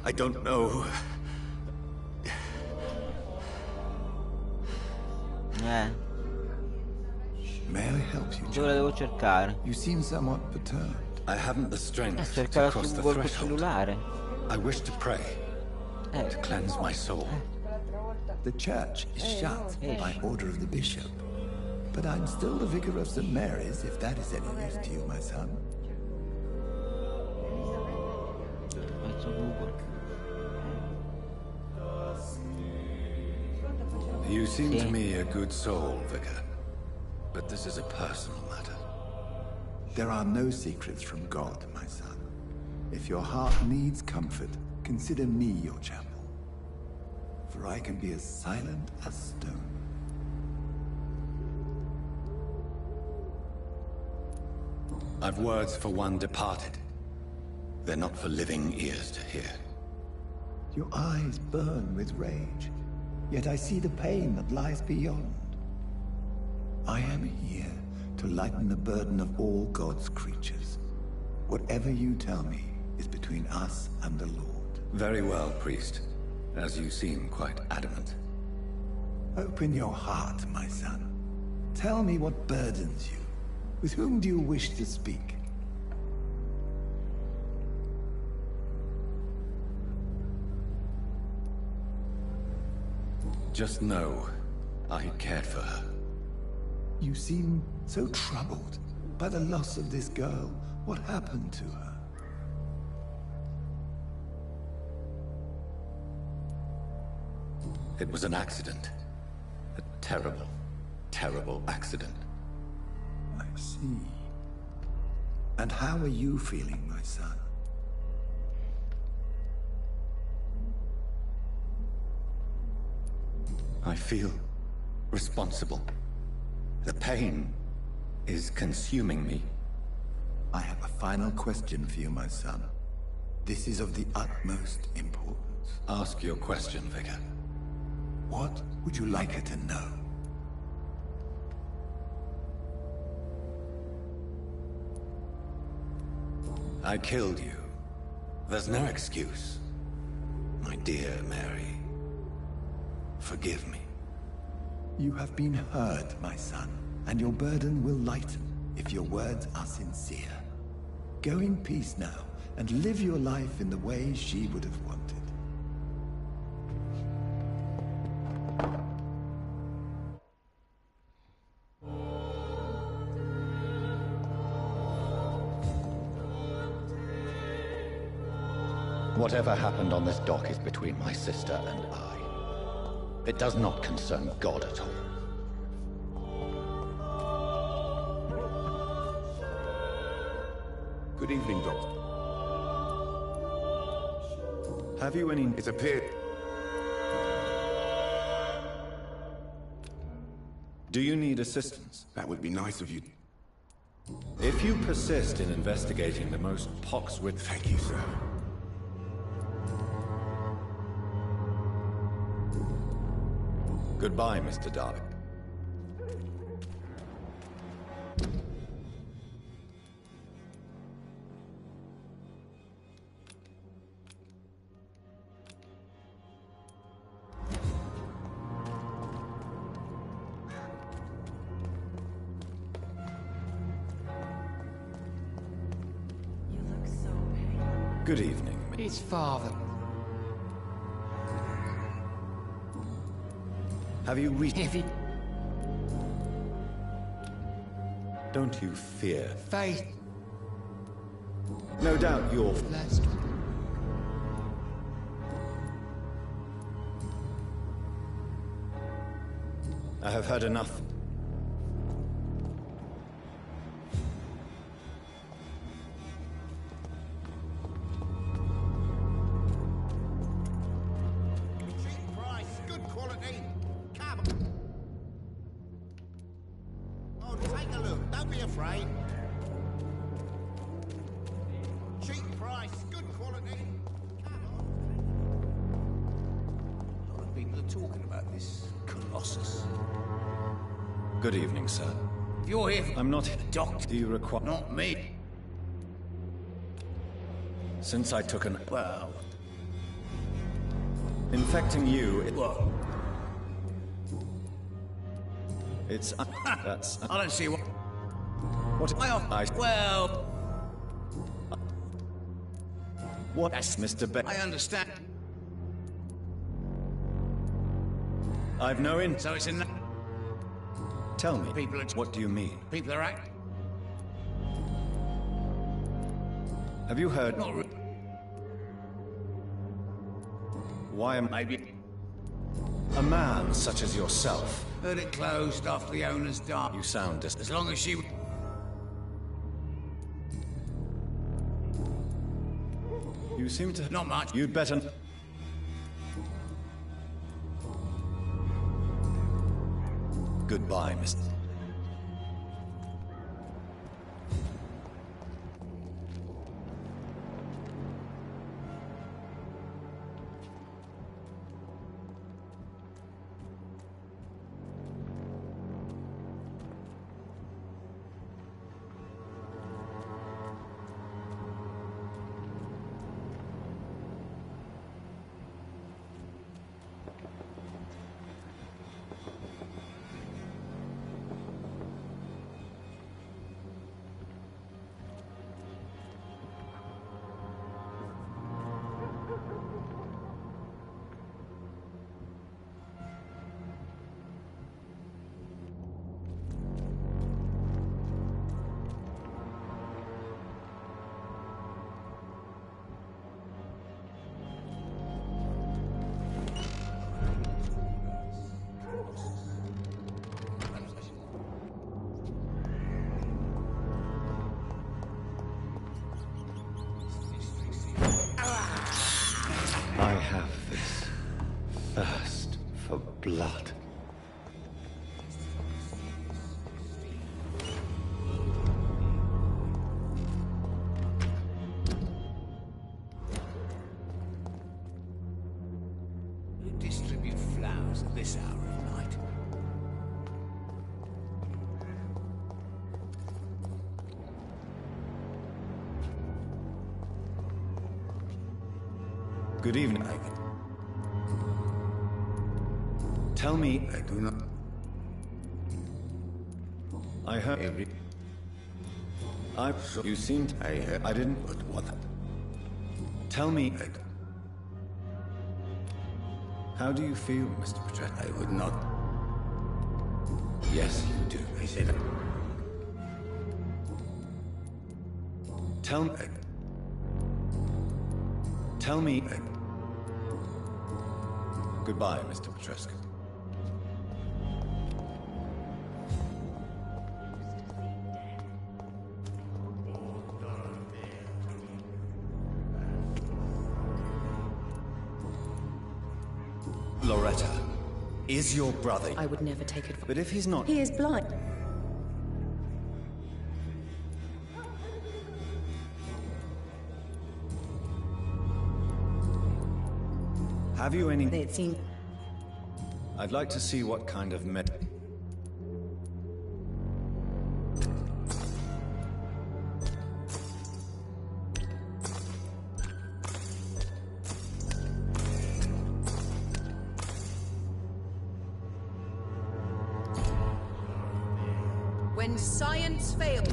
I don't know. May I help you, Dove la devo cercare? You seem somewhat perturbed. I haven't the strength to Cercala cross su the Google col threshold. cellulare. I wish to pray, to cleanse my soul. The church is shut by order of the bishop. But I'm still the vicar of St. Mary's, if that is any use to you, my son. Faccio Google. You seem to me a good soul, Vicar. But this is a personal matter. There are no secrets from God, my son. If your heart needs comfort, consider me your chapel. For I can be as silent as stone. I've words for one departed. They're not for living ears to hear. Your eyes burn with rage, yet I see the pain that lies beyond. I am here to lighten the burden of all God's creatures. Whatever you tell me is between us and the Lord. Very well, priest. As you seem quite adamant. Open your heart, my son. Tell me what burdens you. With whom do you wish to speak? Just know, I cared for her. You seem so troubled by the loss of this girl. What happened to her? It was an accident. A terrible, terrible accident. I see. And how are you feeling, my son? I feel responsible. The pain is consuming me. I have a final question for you, my son. This is of the utmost importance. Ask your question, Vicar. What would you like her to know? I killed you. There's no excuse. My dear Mary, forgive me. You have been heard, my son, and your burden will lighten if your words are sincere. Go in peace now, and live your life in the way she would have wanted. Whatever happened on this dock is between my sister and I. It does not concern God at all. Good evening, Doctor. Have you any... It appeared... Do you need assistance? That would be nice of you. If you persist in investigating the most pox-rid... Thank you, sir. Goodbye, Mr. Darling. Good evening. His father. Have you reached... Heavy. Don't you fear? Faith. No doubt you're... Last. I have heard enough. Good evening, sir. You're here. I'm not... Doctor. Do you require... Not me. Since I took an... Well... Infecting you... What? It's... that's... I don't see what... What... Well... What... That's Mr. Beck. I understand. I've no in... So it's in... Tell me, people are... what do you mean? People are acting... Have you heard... Not really. Why am... Maybe... A man such as yourself... Heard it closed after the owners died. You sound dis... As long as she... You seem to... Not much. You'd better... Goodbye, Mr. blood. Who distribute flowers at this hour of night? Good evening. Tell me, I do not. I heard every. You seemed. I didn't. But what? Tell me. How do you feel, Mr. Patrick? I would not. Yes, you do. I said. Tell me. Tell me. Goodbye, Mr. Petrescu. Loretta, is your brother... I would never take advice. But if he's not... He is blind. Have you any... It seems... I'd like to see what kind of When science fails.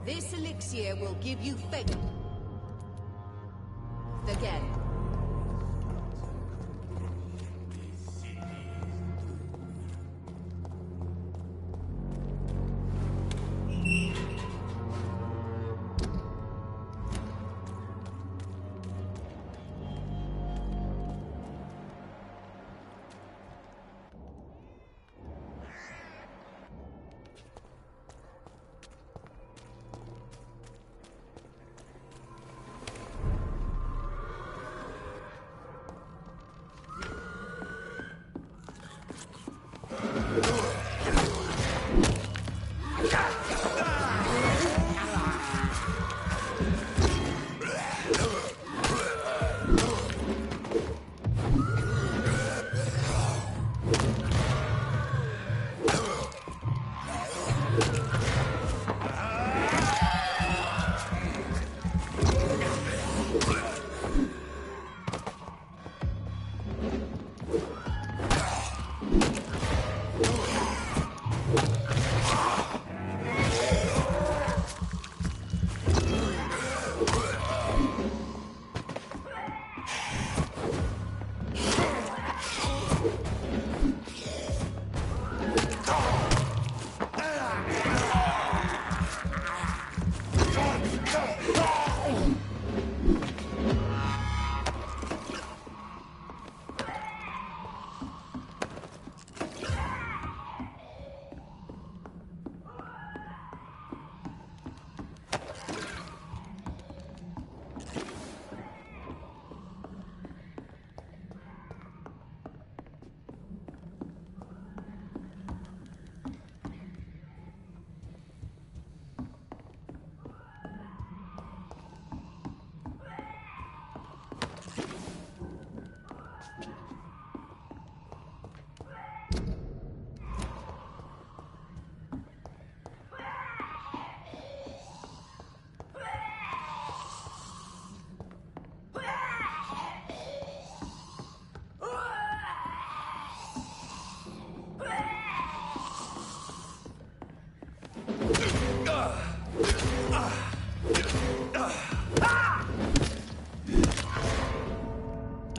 This elixir will give you faith. Again.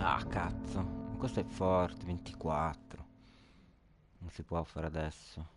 Ah, cazzo. Questo è forte, 24. Non si può fare adesso.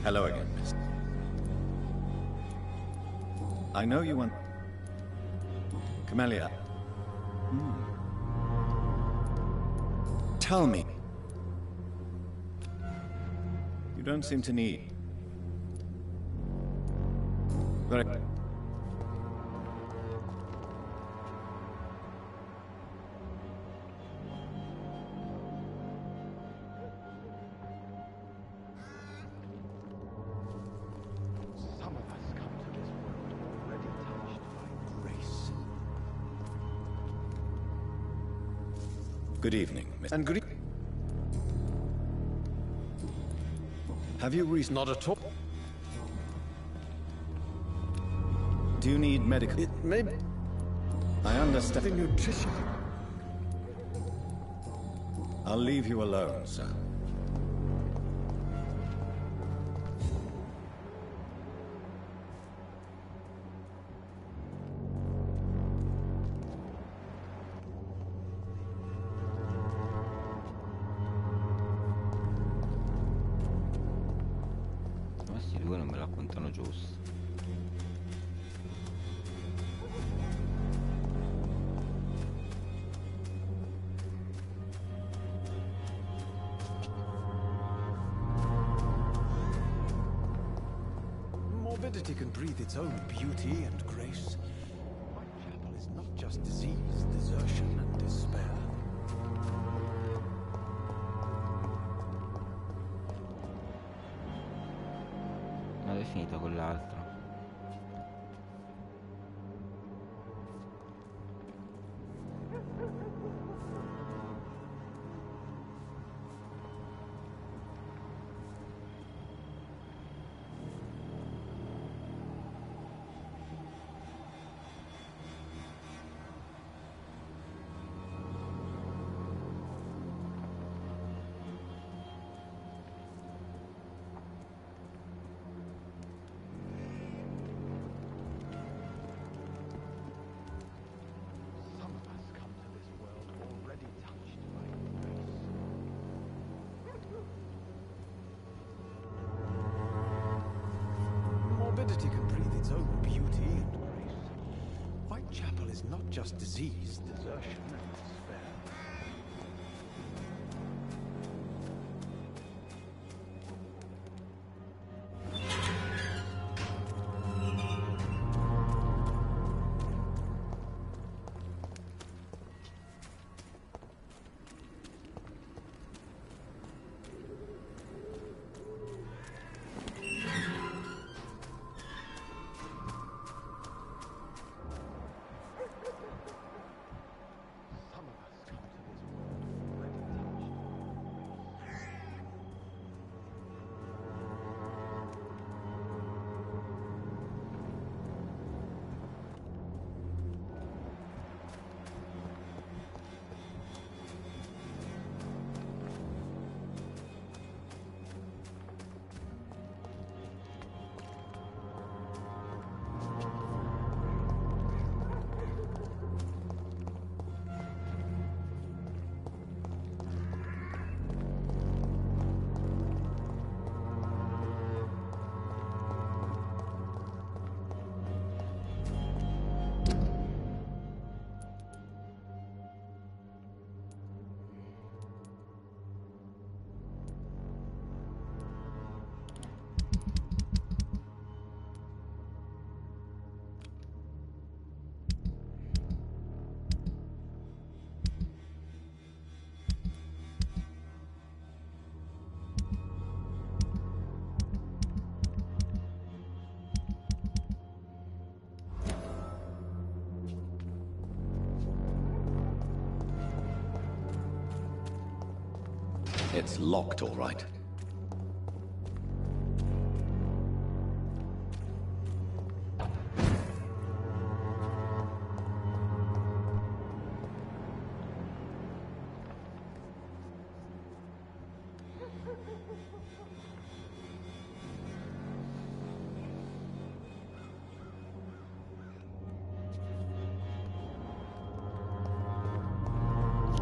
Hello again, miss. I know you want... Camellia. Tell me. You don't seem to need... Very... Some of us come to this world already touched by grace. Good evening, miss. And good Have you reason? Not at all. Do you need medical... It may be I understand. the nutrition. I'll leave you alone, sir. Questi due non me la contano giusto. Morbidity can breathe its own beauty and grace. Whitechapel is not just disease, desertion, and despair. Ma è finito con l'altro. Some of us come to this world already touched by grace. Morbidity can breathe its own beauty and grace. Whitechapel is not just disease, desertion, and despair. Some of us come to this world already touched by grace. It's locked, all right.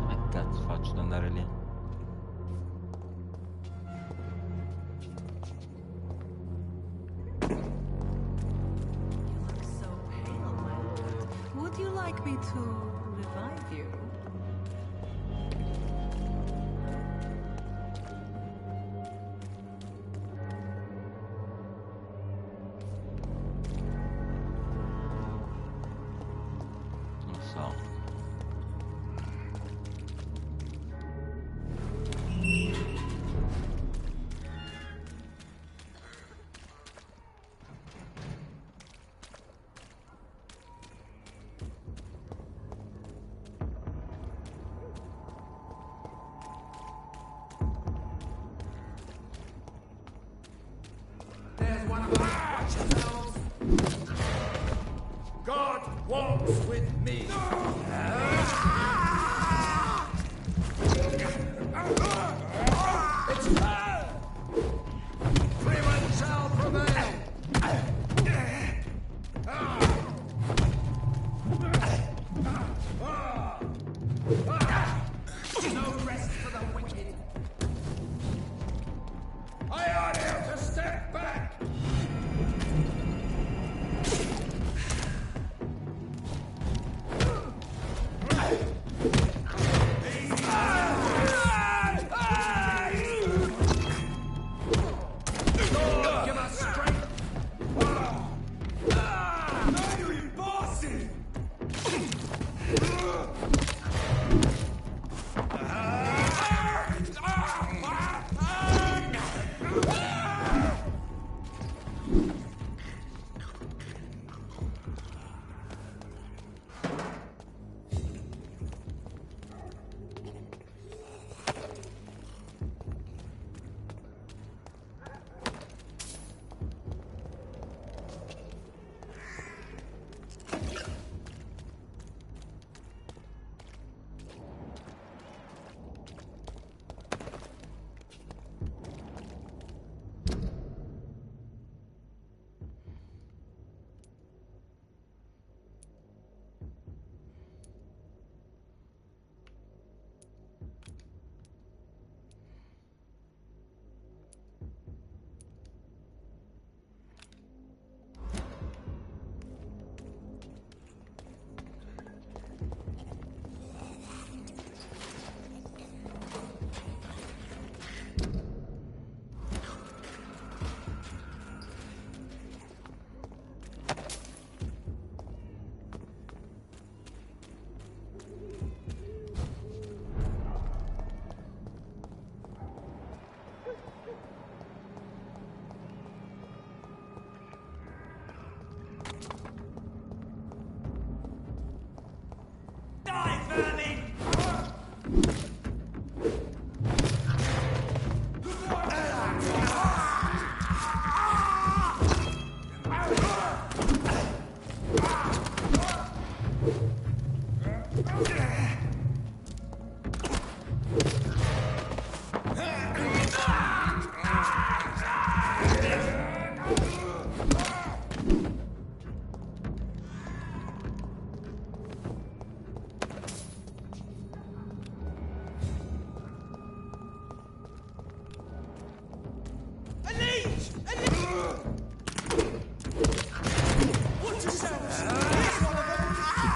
Che cazzo faccio ad andare lì? like me to revive you? Non so. There's one of us. Watch yourselves. God walks with me. It's her. Freeman shall prevail. No rest for the wicked. I ought here to step back. Lord, give us strength. Now you bossy.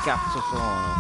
Cazzo sono?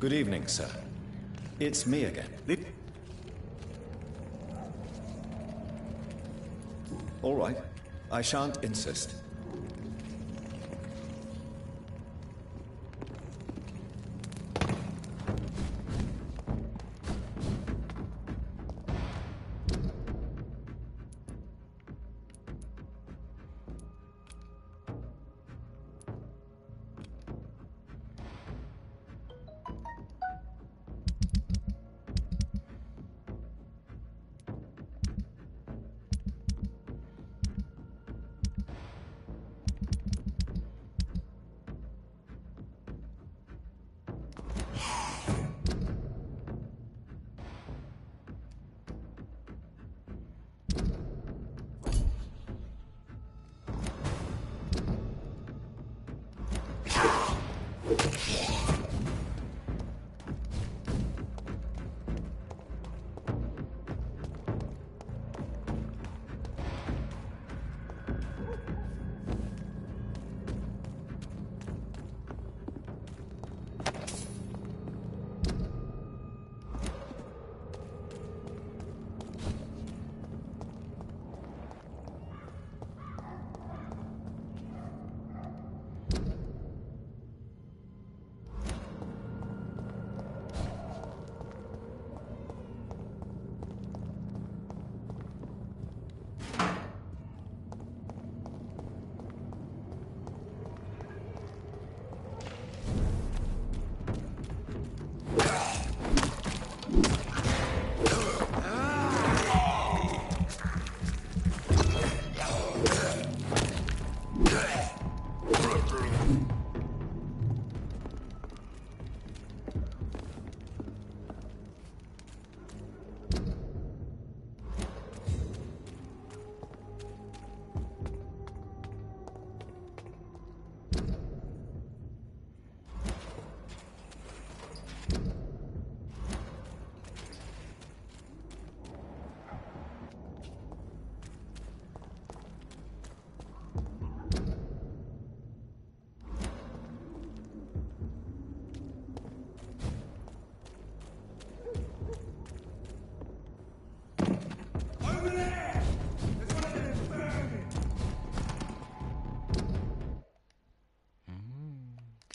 Good evening, sir. It's me again. All right. I shan't insist.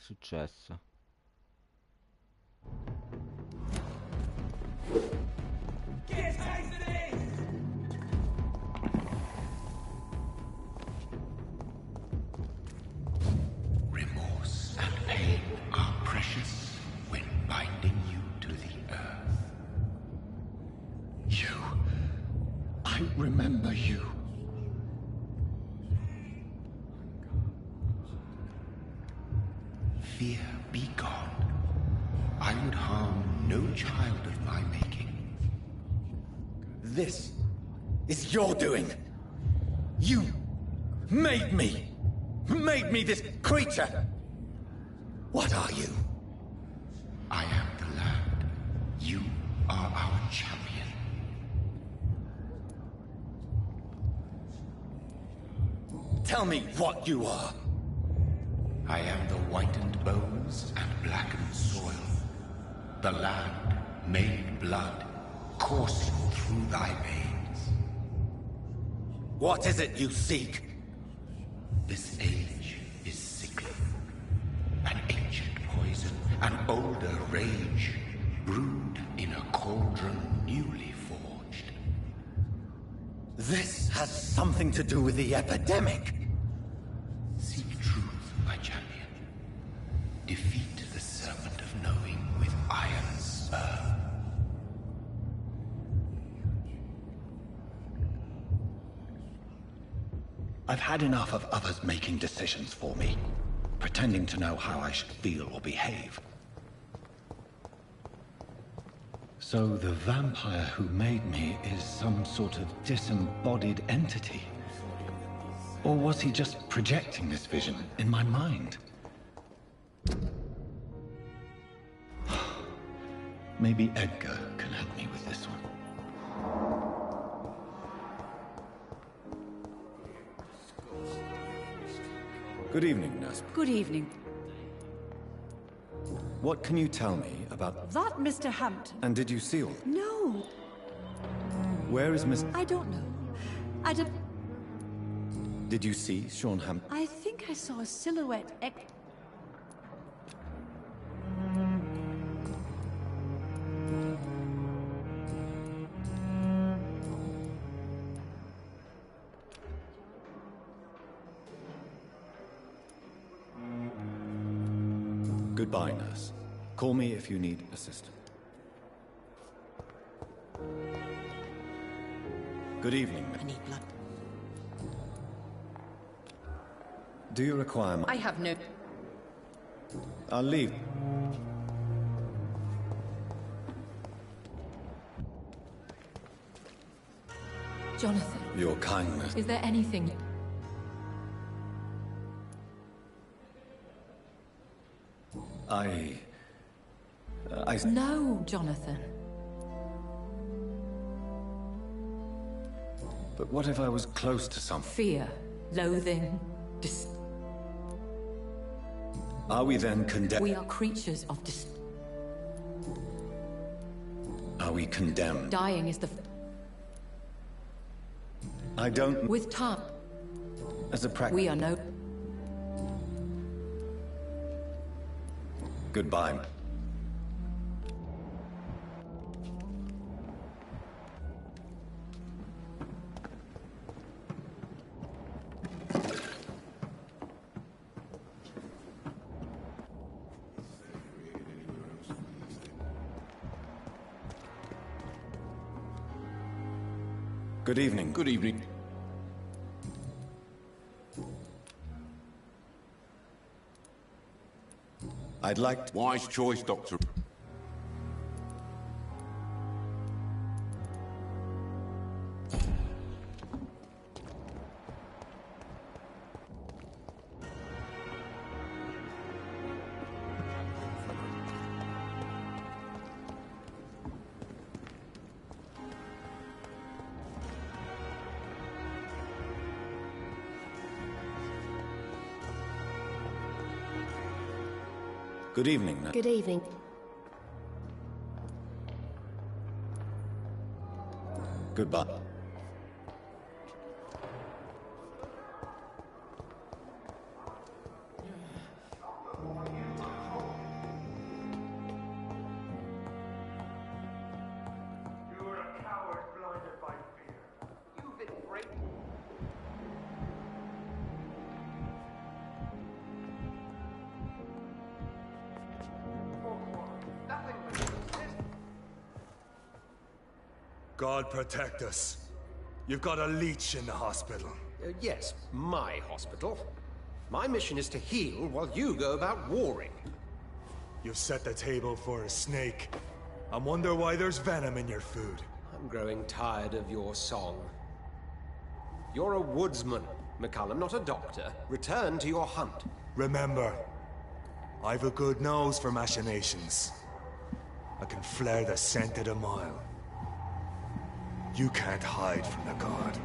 Successo. Remorse and pain are precious when binding you to the earth. You. I remember you. Fear be gone. I would harm no child of my making. This is your doing. You made me. Made me this creature. What are you? I am the land. You are our champion. Tell me what you are. I am the whitened bones and blackened soil. The land made blood coursing through thy veins. What is it you seek? This age is sickly. An ancient poison, an older rage, brewed in a cauldron newly forged. This has something to do with the epidemic. Seek truth, my champion. Defeat the serpent of knowing with iron spur. I've had enough of others making decisions for me, pretending to know how I should feel or behave. So the vampire who made me is some sort of disembodied entity? Or was he just projecting this vision in my mind? Maybe Edgar can help me with this one. Good evening, nurse. Good evening. What can you tell me about... That Mr. Hampton. And did you see all? No, Where is Miss... I don't know. I don't... Did you see Sean Hampton? I think I saw a silhouette Goodbye, nurse. Call me if you need assistance. Good evening, ma'am. I need blood. Do you require my... I have no... I'll leave. Jonathan. Your kindness. Is there anything... I... No, Jonathan. But what if I was close to something? Fear, loathing, Are we then condemned? We are creatures of Are we condemned? Dying is the... I don't... With time. As a practice... We are no... Goodbye. Good evening. Good evening. I'd like to... Wise choice, Doctor. Good evening. Good evening. Goodbye. God protect us. You've got a leech in the hospital. Yes, my hospital. My mission is to heal while you go about warring. You've set the table for a snake. I wonder why there's venom in your food. I'm growing tired of your song. You're a woodsman, McCullum, not a doctor. Return to your hunt. Remember, I've a good nose for machinations. I can flare the scent at a mile. You can't hide from the god.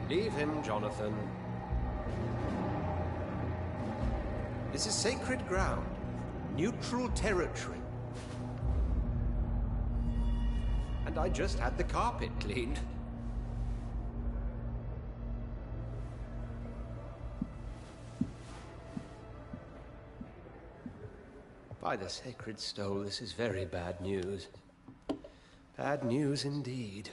Leave him, Jonathan. This is sacred ground. Neutral territory. And I just had the carpet cleaned. By the sacred stone, this is very bad news. Bad news indeed.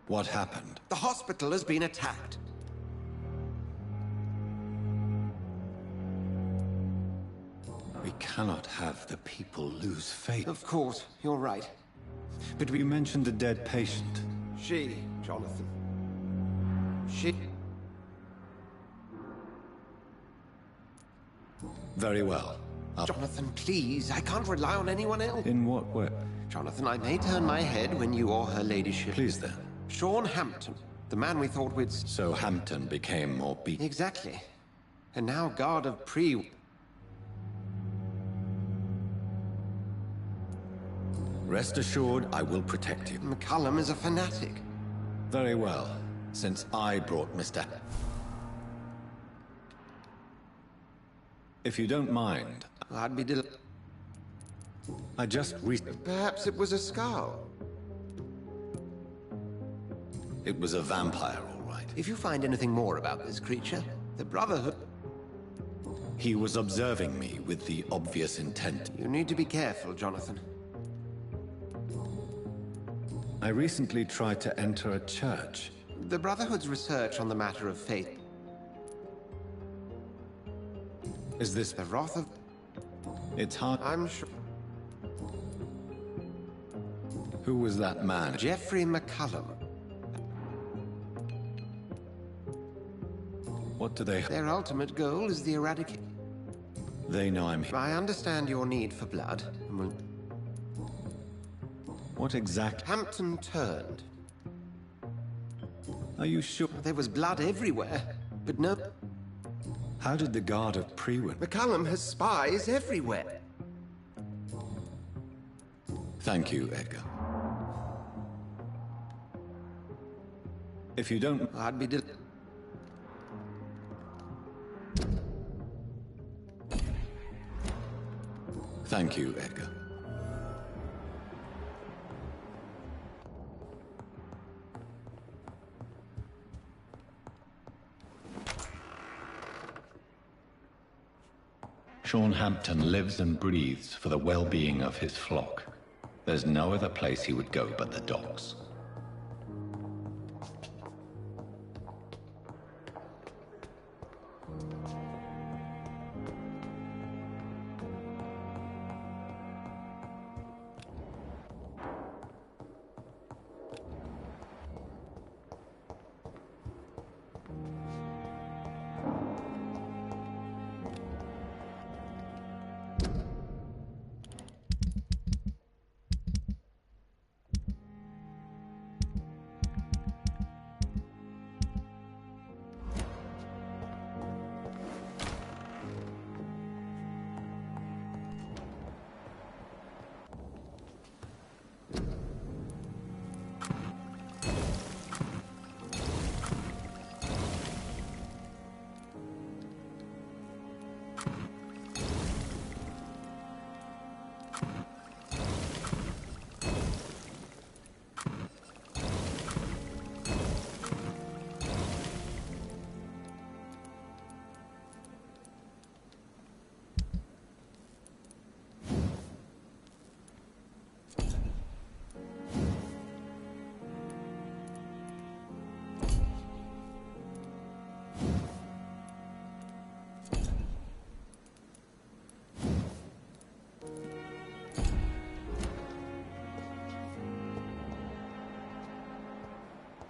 What happened? The hospital has been attacked. We cannot have the people lose faith. Of course, you're right. But you mentioned a dead patient. She, Jonathan. She... Very well. Jonathan, please, I can't rely on anyone else. In what way? Jonathan, I may turn my head when you or her ladyship... Please then. Sean Hampton, the man we thought we'd... So Hampton became more beaten. Exactly. And now guard of Pre... Rest assured, I will protect you. McCullum is a fanatic. Very well, since I brought Mr. If you don't mind, I'd be delighted. I just Perhaps it was a skull. It was a vampire, all right. If you find anything more about this creature, the Brotherhood... He was observing me with the obvious intent. You need to be careful, Jonathan. I recently tried to enter a church. The Brotherhood's research on the matter of faith... Is this the wrath of... It's hard... I'm sure... Who was that man? Jeffrey McCullum. What do they... Their ultimate goal is the eradication... They know I'm here. I understand your need for blood, and will... What exactly... Hampton turned. Are you sure? There was blood everywhere, but no... How did the guard of Prewen... McCullum has spies everywhere. Thank you, Edgar. If you don't... I'd be Thank you, Edgar. Sean Hampton lives and breathes for the well-being of his flock. There's no other place he would go but the docks.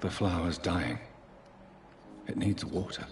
The flower's dying. It needs water.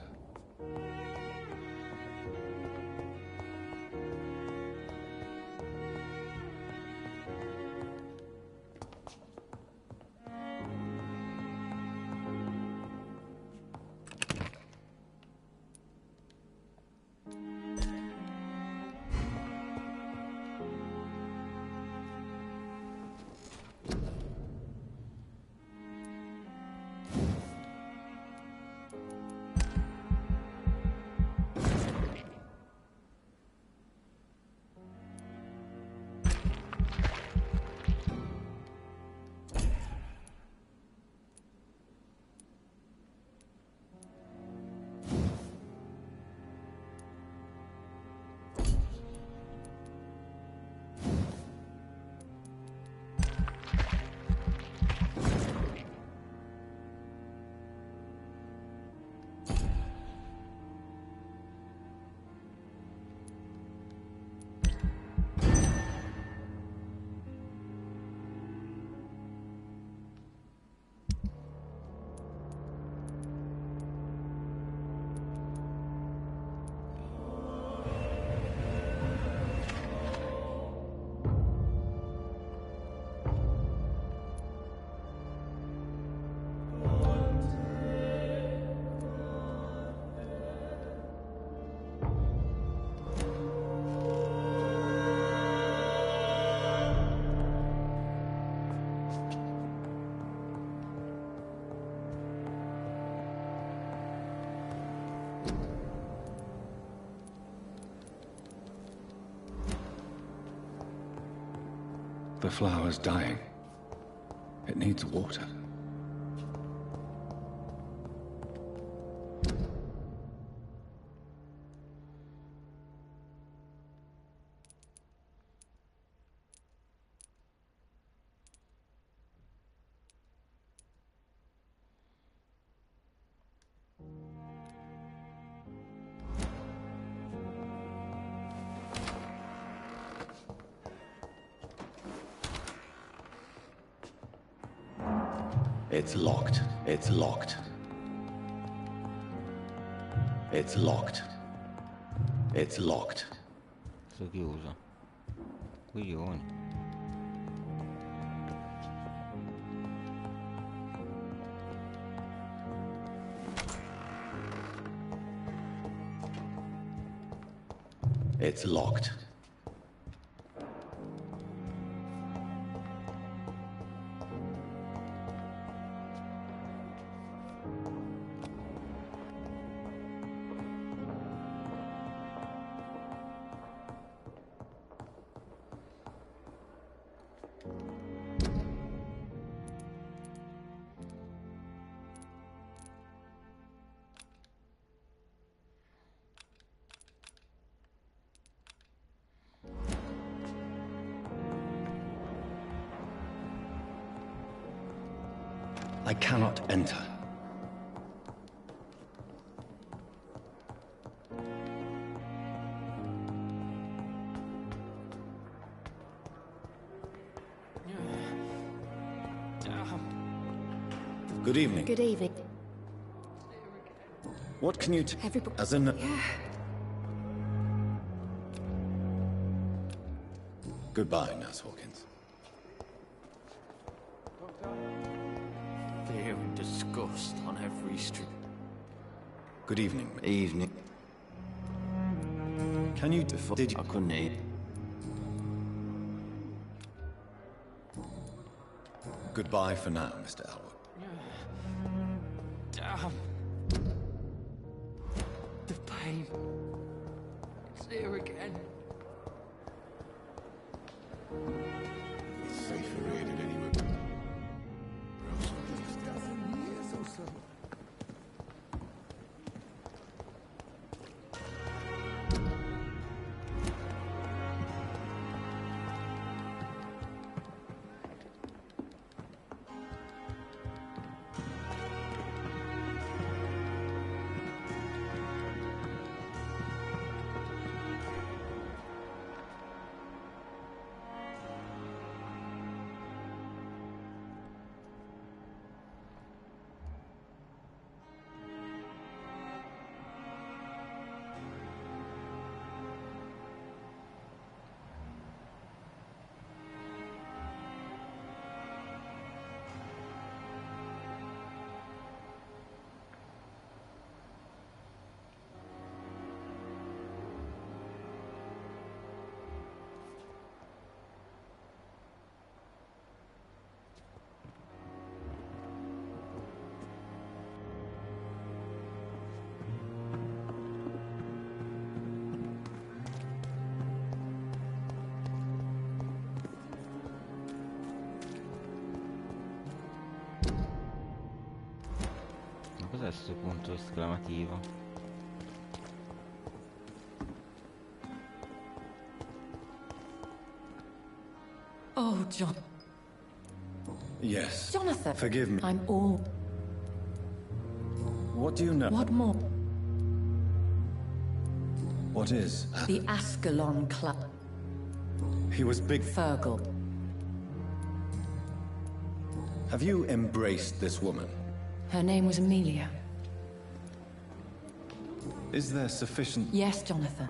flower's dying. It needs water. It's locked. It's locked. It's locked. It's locked. Sto chiuso. Coglioni. It's locked. I cannot enter. Good evening. Good evening. What can you Everybody. as in... Yeah. Goodbye, Nurse Hawkins. Fear and disgust on every street. Good evening. Evening. Can you... Did you... I couldn't eat. Goodbye for now, Mr. Elwood. Damn. The pain. It's here again. Safer here than anywhere. Years or so. Cos'è sto punto esclamativo? Oh, John. Yes. Jonathan. Forgive me. I'm all... What do you know? What more? What is? The Ascalon Club. He was big. Fergal. Have you embraced this woman? Her name was Amelia. Is there sufficient Yes, Jonathan.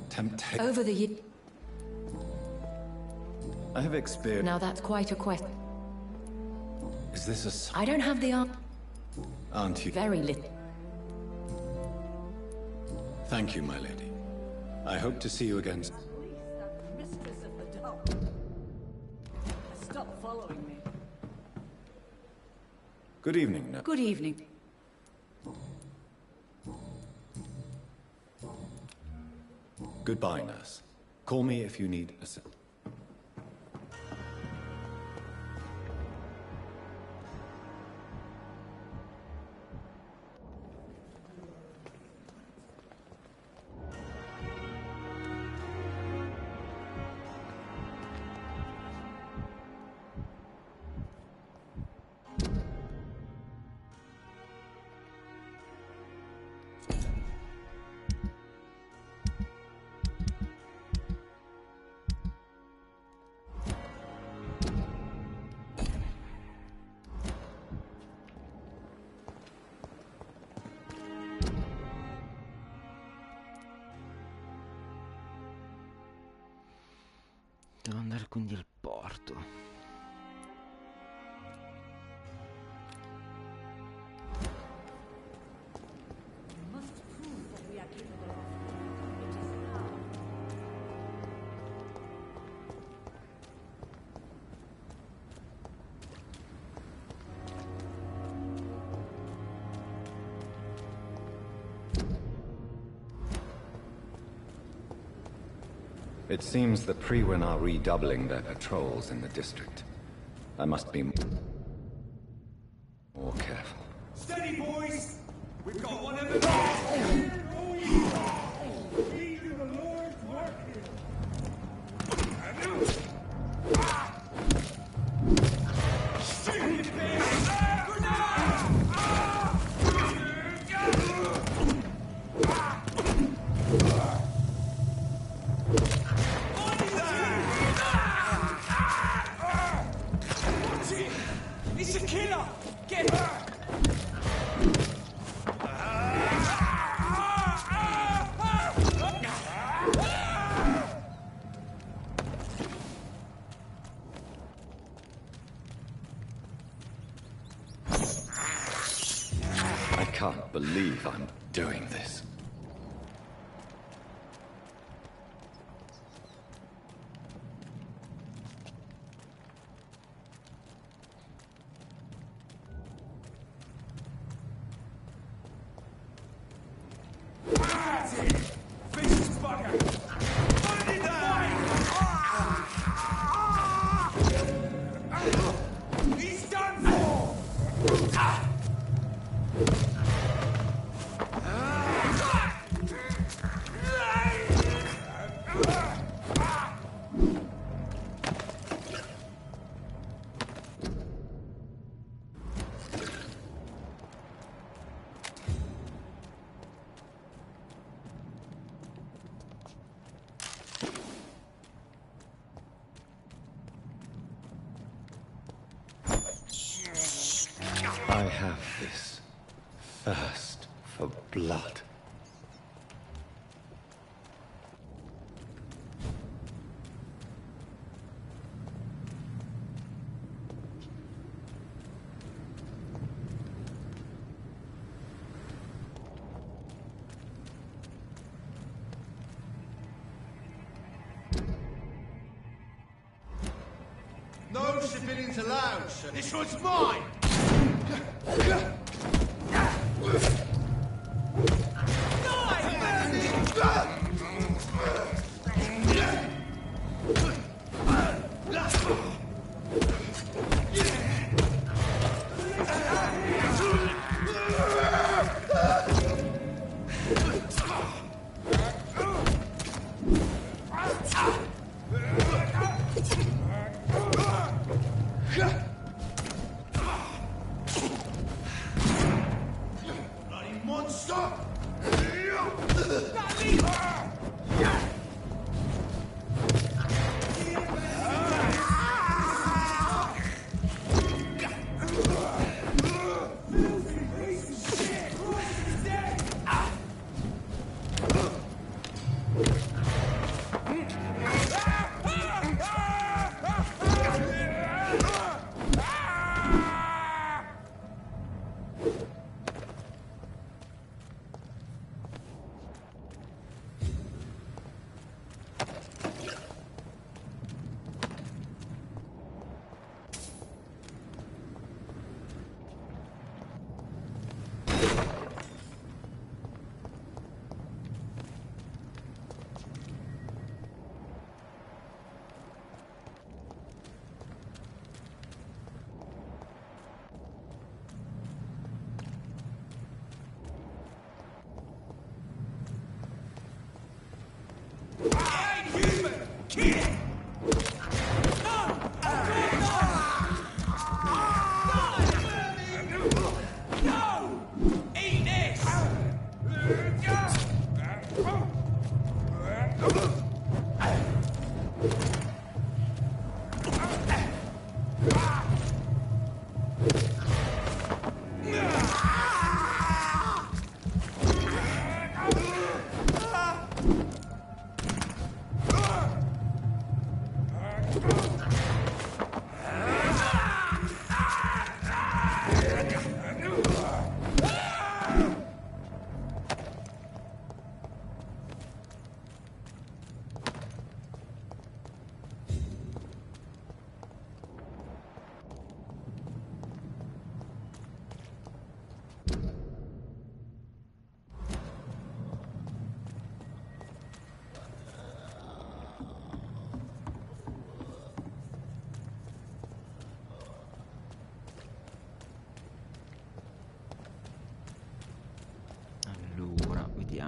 temptation? Over the year... I have experienced... Now that's quite a question. Is this a... I don't have the answer. Aren't you? Very little. Thank you, my lady. I hope to see you again. Mistress of the dark. Stop following me. Good evening, nurse. Good evening. Goodbye, nurse. Call me if you need assistance. It seems the Priwen are redoubling their patrols in the district. I must be more careful. Steady, boys! We've got one of the It's a killer! Get her! I can't believe I'm doing this. I have this thirst for blood. No civilians allowed, sir. This one's mine!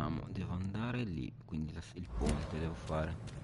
vediamo, devo andare lì, quindi il ponte devo fare.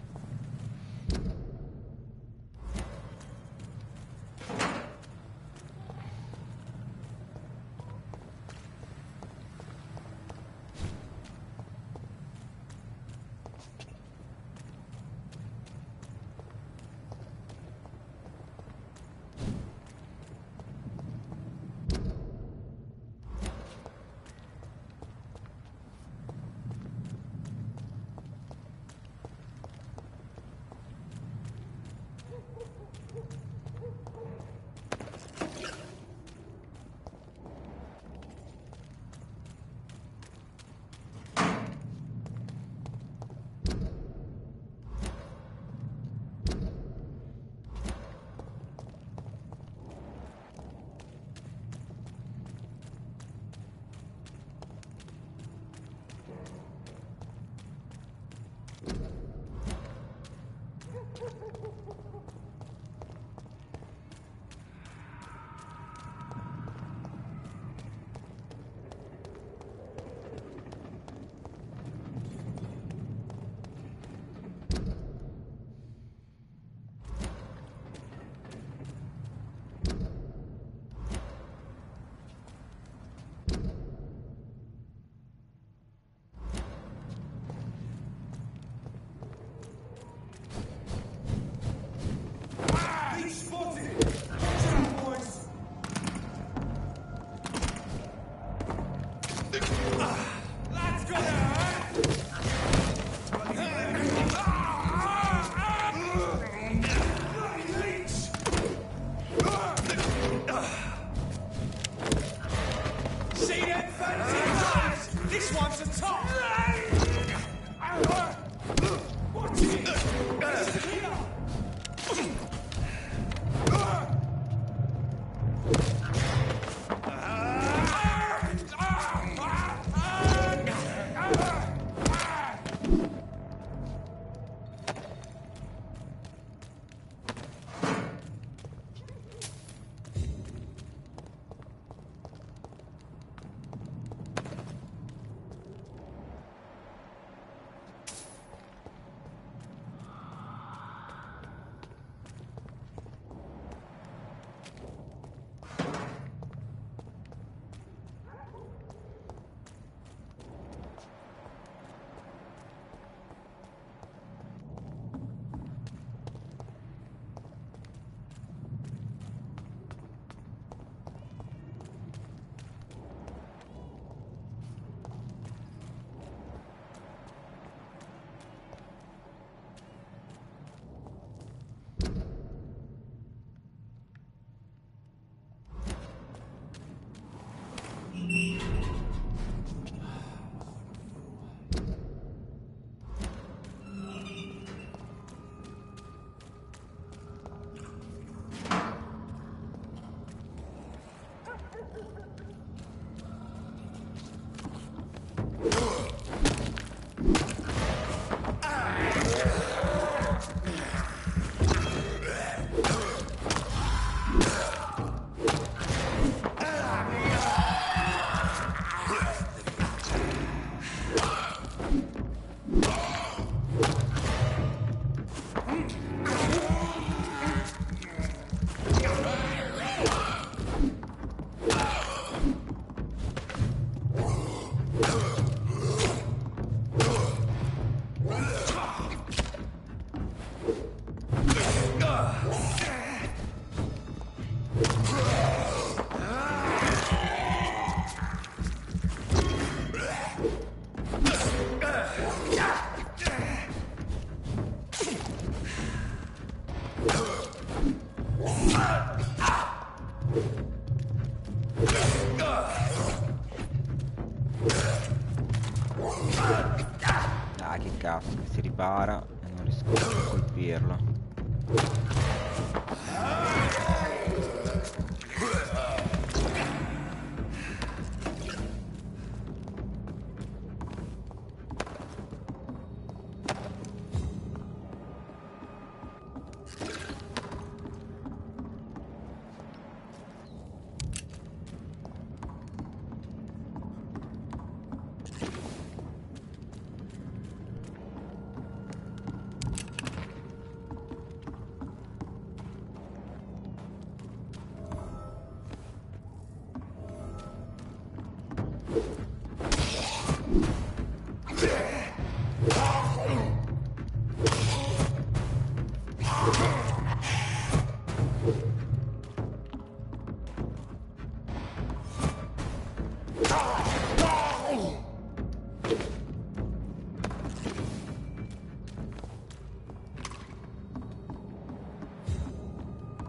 Cazzo, che si ripara e non riesco a colpirlo.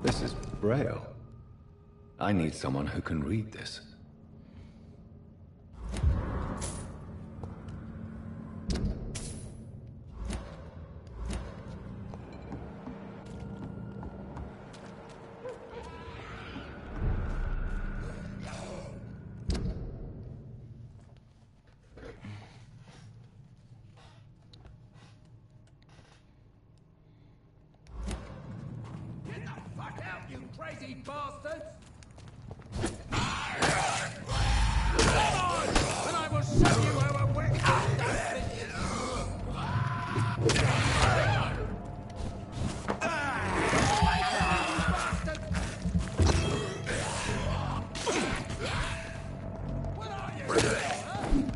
This is Braille. I need someone who can read this. Crazy bastards! And I will show you how a wicked does business! What are you?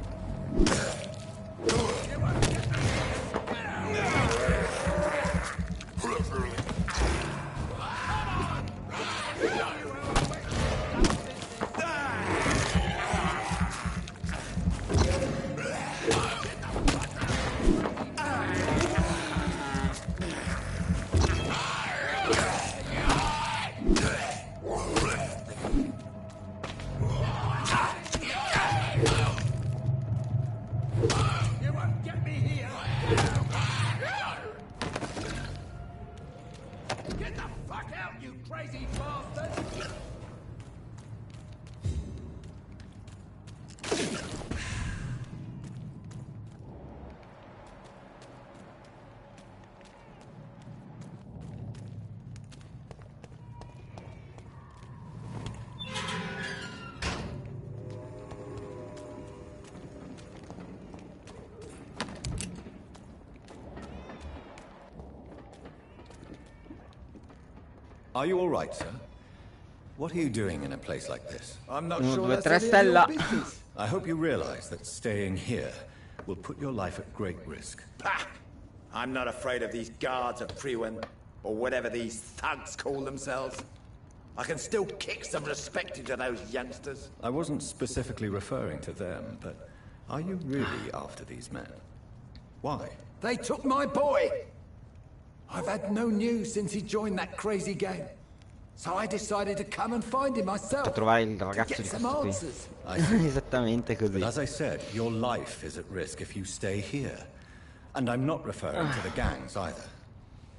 Are you all right, sir? What are you doing in a place like this? I'm not Uno, sure due, that's tre, any of your stella. business. I hope you realize that staying here will put your life at great risk. Pah! I'm not afraid of these guards at Frewen, or whatever these thugs call themselves. I can still kick some respect into those youngsters. I wasn't specifically referring to them, but are you really after these men? Why? They took my boy! I've had no news since he joined that crazy gang. So I decided to come and find him myself. Per trovare il To ragazzo get di some questo answers. qui. Esattamente così. But as I said, your life is at risk if you stay here. And I'm not referring to the gangs either.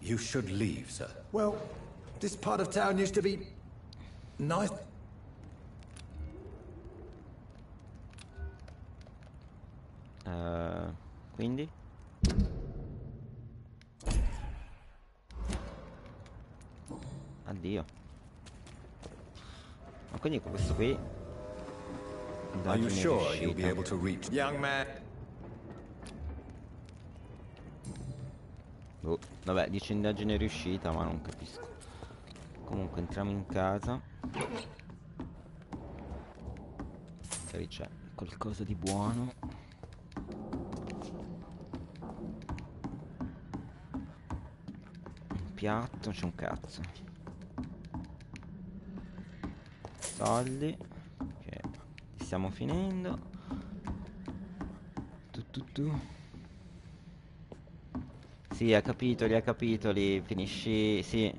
You should leave, sir. Well, this part of town used to be nice. Quindi? Addio. Ma quindi con questo qui Are you indagine sure you'll be riuscita. able to reach? Young man. Boh, vabbè, dice indagine riuscita, ma non capisco. Comunque entriamo in casa. Magari c'è qualcosa di buono. Un piatto, c'è un cazzo. Soldi. Che stiamo finendo. Sì, a capitoli, finisci. Sì.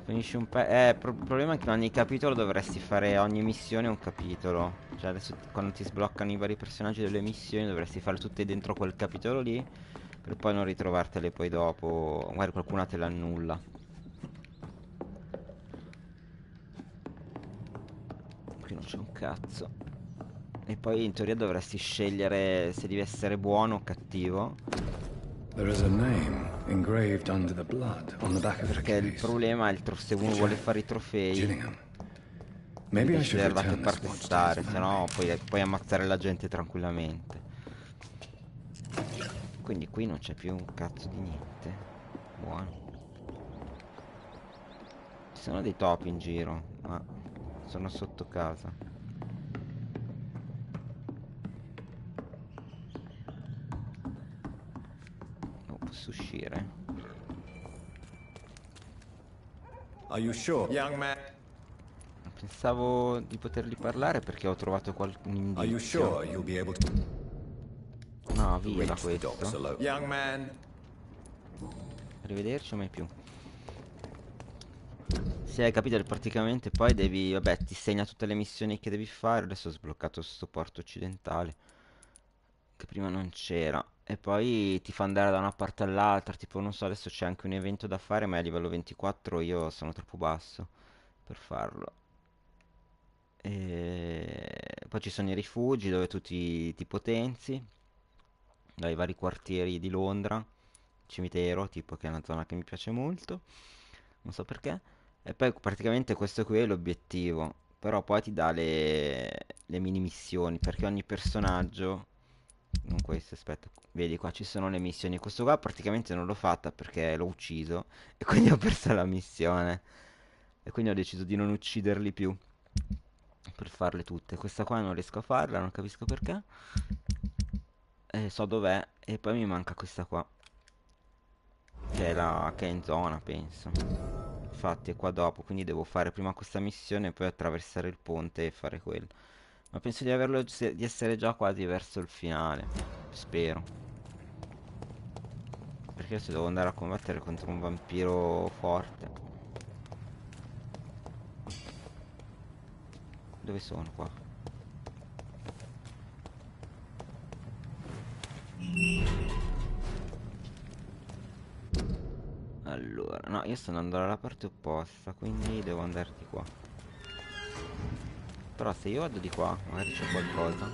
Finisci un il problema è che ogni capitolo dovresti fare ogni missione un capitolo. Cioè adesso quando ti sbloccano i vari personaggi delle missioni dovresti fare tutte dentro quel capitolo lì, per poi non ritrovartele poi dopo. Magari qualcuna te l'annulla. Qui non c'è un cazzo. E poi in teoria dovresti scegliere se devi essere buono o cattivo. There is a name engraved under the blood on the back of the Perché il case. problema è se uno vuole fare i trofei Gillingham. devi Maybe I decidere should da che return this parte watch to stare, his se no puoi ammazzare la gente tranquillamente. Quindi qui non c'è più un cazzo di niente. Buono. Ci sono dei topi in giro, ma sono sotto casa. posso uscire. Are you sure? Young man. Pensavo di potergli parlare perché ho trovato qualche Are you sure indizio. you'll be able to No, via reach the docks questo. alone? Young man. Arrivederci, mai più. Sì, hai capito, praticamente poi devi, vabbè, ti segna tutte le missioni che devi fare. Adesso ho sbloccato sto porto occidentale, che prima non c'era. E poi ti fa andare da una parte all'altra, tipo, non so, adesso c'è anche un evento da fare, ma è a livello 24, io sono troppo basso per farlo. E poi ci sono i rifugi dove tu ti potenzi, dai vari quartieri di Londra, cimitero, tipo, che è una zona che mi piace molto, non so perché. E poi praticamente questo qui è l'obiettivo, però poi ti dà le mini missioni, perché ogni personaggio, non questo, aspetta, vedi qua ci sono le missioni, questo qua praticamente non l'ho fatta perché l'ho ucciso e quindi ho perso la missione, e quindi ho deciso di non ucciderli più per farle tutte. Questa qua non riesco a farla, non capisco perché, so dov'è, e poi mi manca questa qua, che è in zona, penso. Infatti è qua dopo, quindi devo fare prima questa missione e poi attraversare il ponte e fare quello. Ma penso di averlo, di essere già quasi verso il finale, spero. Perché adesso devo andare a combattere contro un vampiro forte. Dove sono qua? Allora, no, io sto andando dalla parte opposta, quindi devo andare di qua. Però se io vado di qua, magari c'è qualcosa.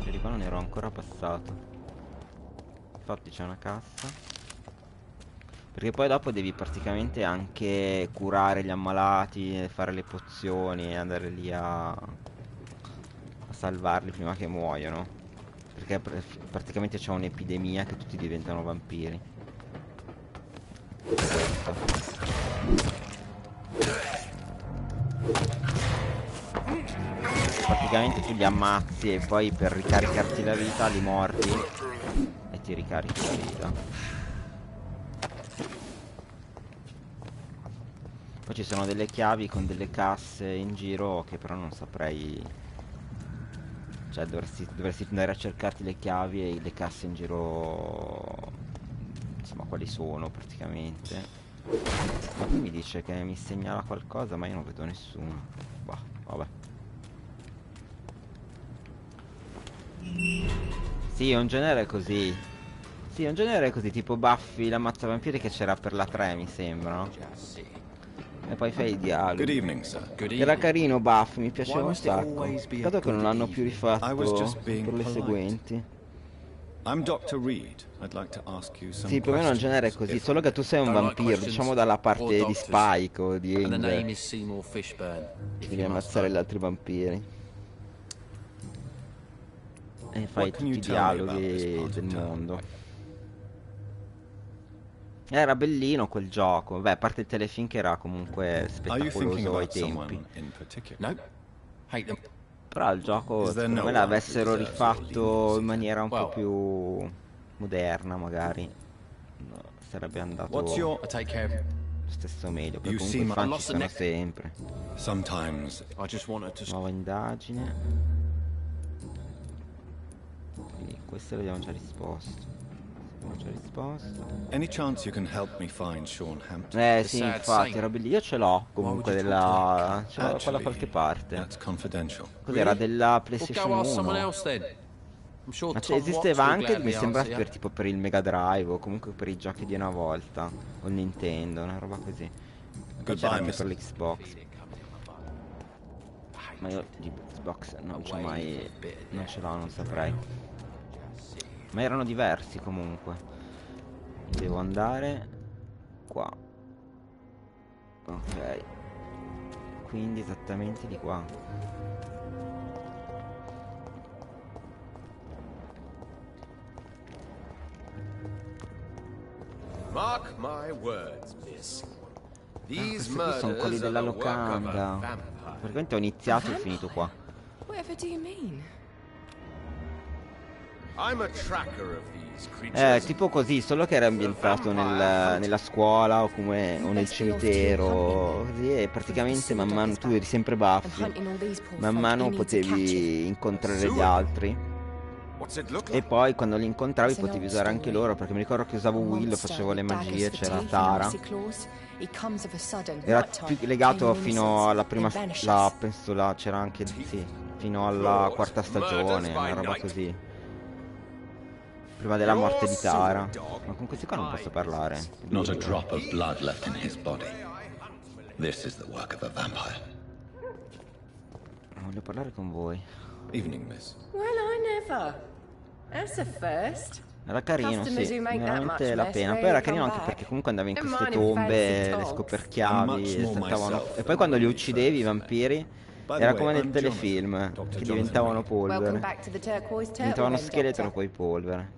Cioè di qua non ero ancora passato. Infatti c'è una cassa. Perché poi dopo devi praticamente anche curare gli ammalati, fare le pozioni e andare lì a salvarli prima che muoiono. Perché praticamente c'è un'epidemia che tutti diventano vampiri. Praticamente tu li ammazzi e poi per ricaricarti la vita li mordi e ti ricarichi la vita. Poi ci sono delle chiavi con delle casse in giro che però non saprei. Cioè dovresti andare a cercarti le chiavi e le casse in giro. Insomma, quali sono praticamente. Ma qui mi dice che mi segnala qualcosa, ma io non vedo nessuno. Bah, vabbè. Sì, è un genere così. Sì, è un genere così, tipo Buffy l'ammazza vampiri, che c'era per la 3, mi sembra, no? E poi fai i dialoghi. Good evening, sir. Era carino Buffy, mi piaceva un sacco. Peccato che non l'hanno più rifatto per le seguenti. I'm Dr. Reed. I'd like to ask you some Sì, più o meno il genere è così, solo che tu sei un vampiro, diciamo dalla parte di Spike o di Angel. Devi ammazzare gli altri vampiri. E fai tutti i dialoghi del mondo. Era bellino quel gioco. Beh, a parte il telefilm che era comunque spettacoloso ai tempi. Però il gioco, secondo me, l'avessero rifatto in maniera un po' più moderna, magari sarebbe andato lo stesso meglio. Perché comunque i fan ci sono sempre. Nuova indagine. Quindi questo l'abbiamo già risposto. Any chance you can help me find Sean Hampton? Sì, infatti, era bellissimo. Io ce l'ho comunque della. Ce l'ho qua da qualche parte. Cos'era della PlayStation 1? Ma esisteva anche, mi sembra, per tipo per il Mega Drive o comunque per i giochi di una volta. O il Nintendo, una roba così. Poi c'era anche per l'Xbox. Ma io di Xbox non c'ho mai. Non ce l'ho, non saprei. Ma erano diversi comunque. Devo andare qua. Ok. Quindi esattamente di qua. Mark my words, miss. Questi qui sono quelli della locanda. Praticamente ho iniziato e finito qua. Whatever do you mean? I'm a tracker of these creatures. Tipo così, solo che era ambientato nella scuola o come o nel cimitero, così, e praticamente man mano tu eri sempre Buffy, man mano potevi incontrare gli altri. E poi quando li incontravi potevi usare anche loro, perché mi ricordo che usavo Will, facevo le magie, c'era Tara. Era più legato fino alla prima, penso là, c'era anche, sì, fino alla quarta stagione, una roba così. Prima della morte di Tara. Ma con questi qua non posso parlare. Not a drop of blood left in his body. This is the work of a vampire. Voglio parlare con voi. Evening, miss. Well, I never. That's a first. Era carino, sì, veramente la pena. Poi era carino anche perché comunque andavi in queste tombe, le scoperchiavi, e saltavano. E poi quando li uccidevi i vampiri, era come nel telefilm, che diventavano polvere. Diventavano scheletro poi polvere.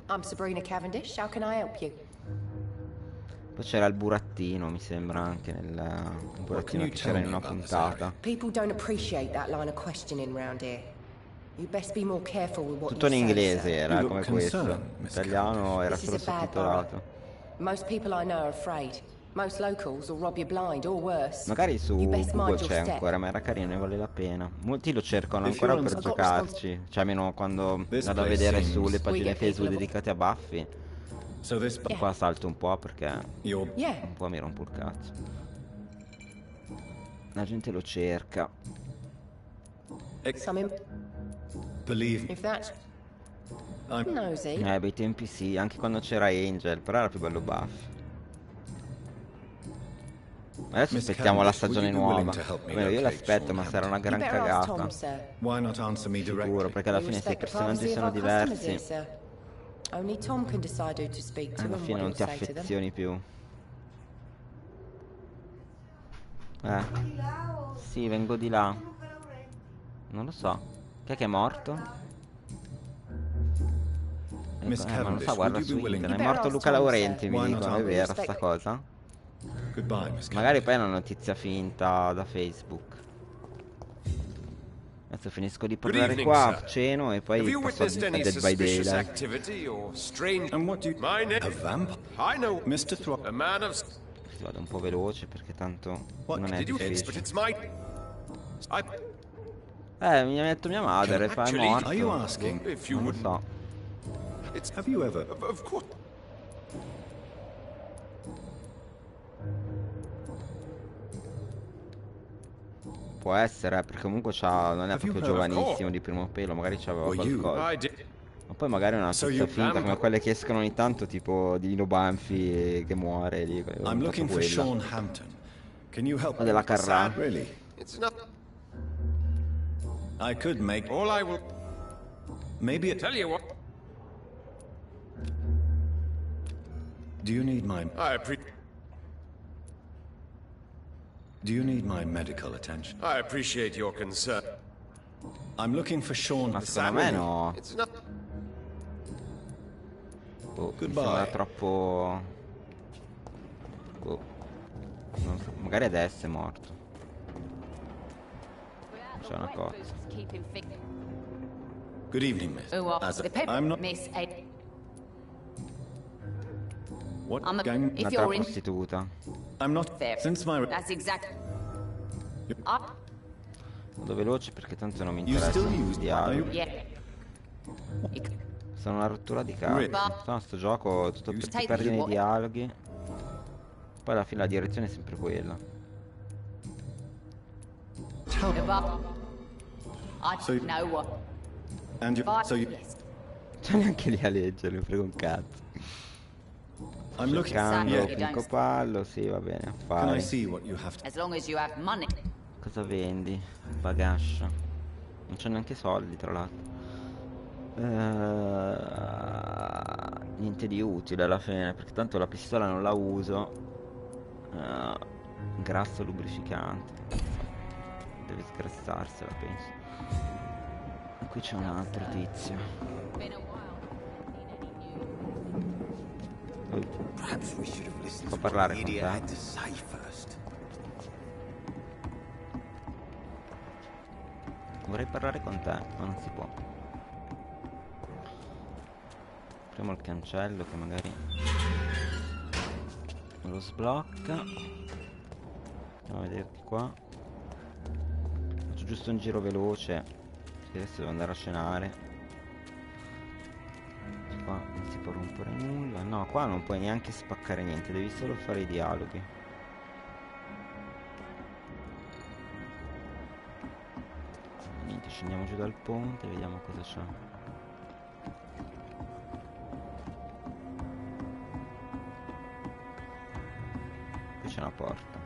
Poi c'era il burattino, mi sembra, anche nel burattino che c'era in una puntata. People don't appreciate that line of questioning round here. You best be more careful with what Tutto in inglese era come questo. Italiano era solo sottotitolato. Most people I know are afraid. Most locals will rob you blind or worse. Magari su Google c'è ancora, ma era carino, ne vale la pena. Molti lo cercano ancora per giocarci. Cioè almeno quando vado a vedere sulle pagine Facebook dedicate a Buffy. Qua salto un po' perché un po' mi rompo il cazzo. La gente lo cerca. Believe if that's nosy. Bei tempi sì, anche quando c'era Angel, però era più bello Buffy. Adesso aspettiamo la stagione nuova. Almeno io l'aspetto, ma sarà una gran cagata. Sicuro, perché alla fine se i personaggi sono diversi, alla fine non ti affezioni più. Sì, vengo di là. Non lo so. Chi è morto? Ma non so, guarda su internet. È morto Luca Laurenti, mi dicono, è vera sta cosa? Magari poi è una notizia finta da Facebook. Adesso finisco di parlare qua, ceno e poi passo a Dead by Daylight. Vado un po' veloce perché tanto non è difficile. Mi ha detto mia madre, fa è morto. Non lo so. Può essere, perché comunque non è proprio giovanissimo di primo pelo, magari c'aveva qualcosa. Ma poi magari è una tizia finta, come quelle che escono ogni tanto, tipo di Lino Banfi che muore lì. I'm looking for Sean Hampton. Can you help me? Della Carrà. It's not. I could make. All I will. Maybe it. Tell you what. Do you need my? Do you need my medical attention? I appreciate your concern. I'm looking for Sean. Ma secondo me no. It's not. Mi sembra troppo. Non so, magari adesso è morto. C'è una cosa. Good evening, miss. I'm not. What gang? Un'altra prostituta. I'm not. Since my. That's exactly. Vado veloce perché tanto non mi interessa il dialogo. Sono una rottura di cazzo. No, sto gioco tutto per ti perdi nei dialoghi. Poi alla fine la direzione è sempre quella. C'è neanche lì a leggere, mi frega un cazzo. Cercando Pinco Pallo, sì, va bene, affari. Cosa vendi? Bagascia. Non c'ho neanche soldi, tra l'altro. Niente di utile alla fine, perché tanto la pistola non la uso. Grasso lubrificante. Deve sgrassarsela, penso. E qui c'è un altro tizio. Può parlare con te? Vorrei parlare con te, ma non si può. Apriamo il cancello che magari lo sblocca. Andiamo a vedere qua. Faccio giusto un giro veloce. Adesso devo andare a cenare. Qua non si può rompere nulla. No, qua non puoi neanche spaccare niente, devi solo fare i dialoghi. Niente, scendiamo giù dal ponte, vediamo cosa c'è. Qui c'è una porta.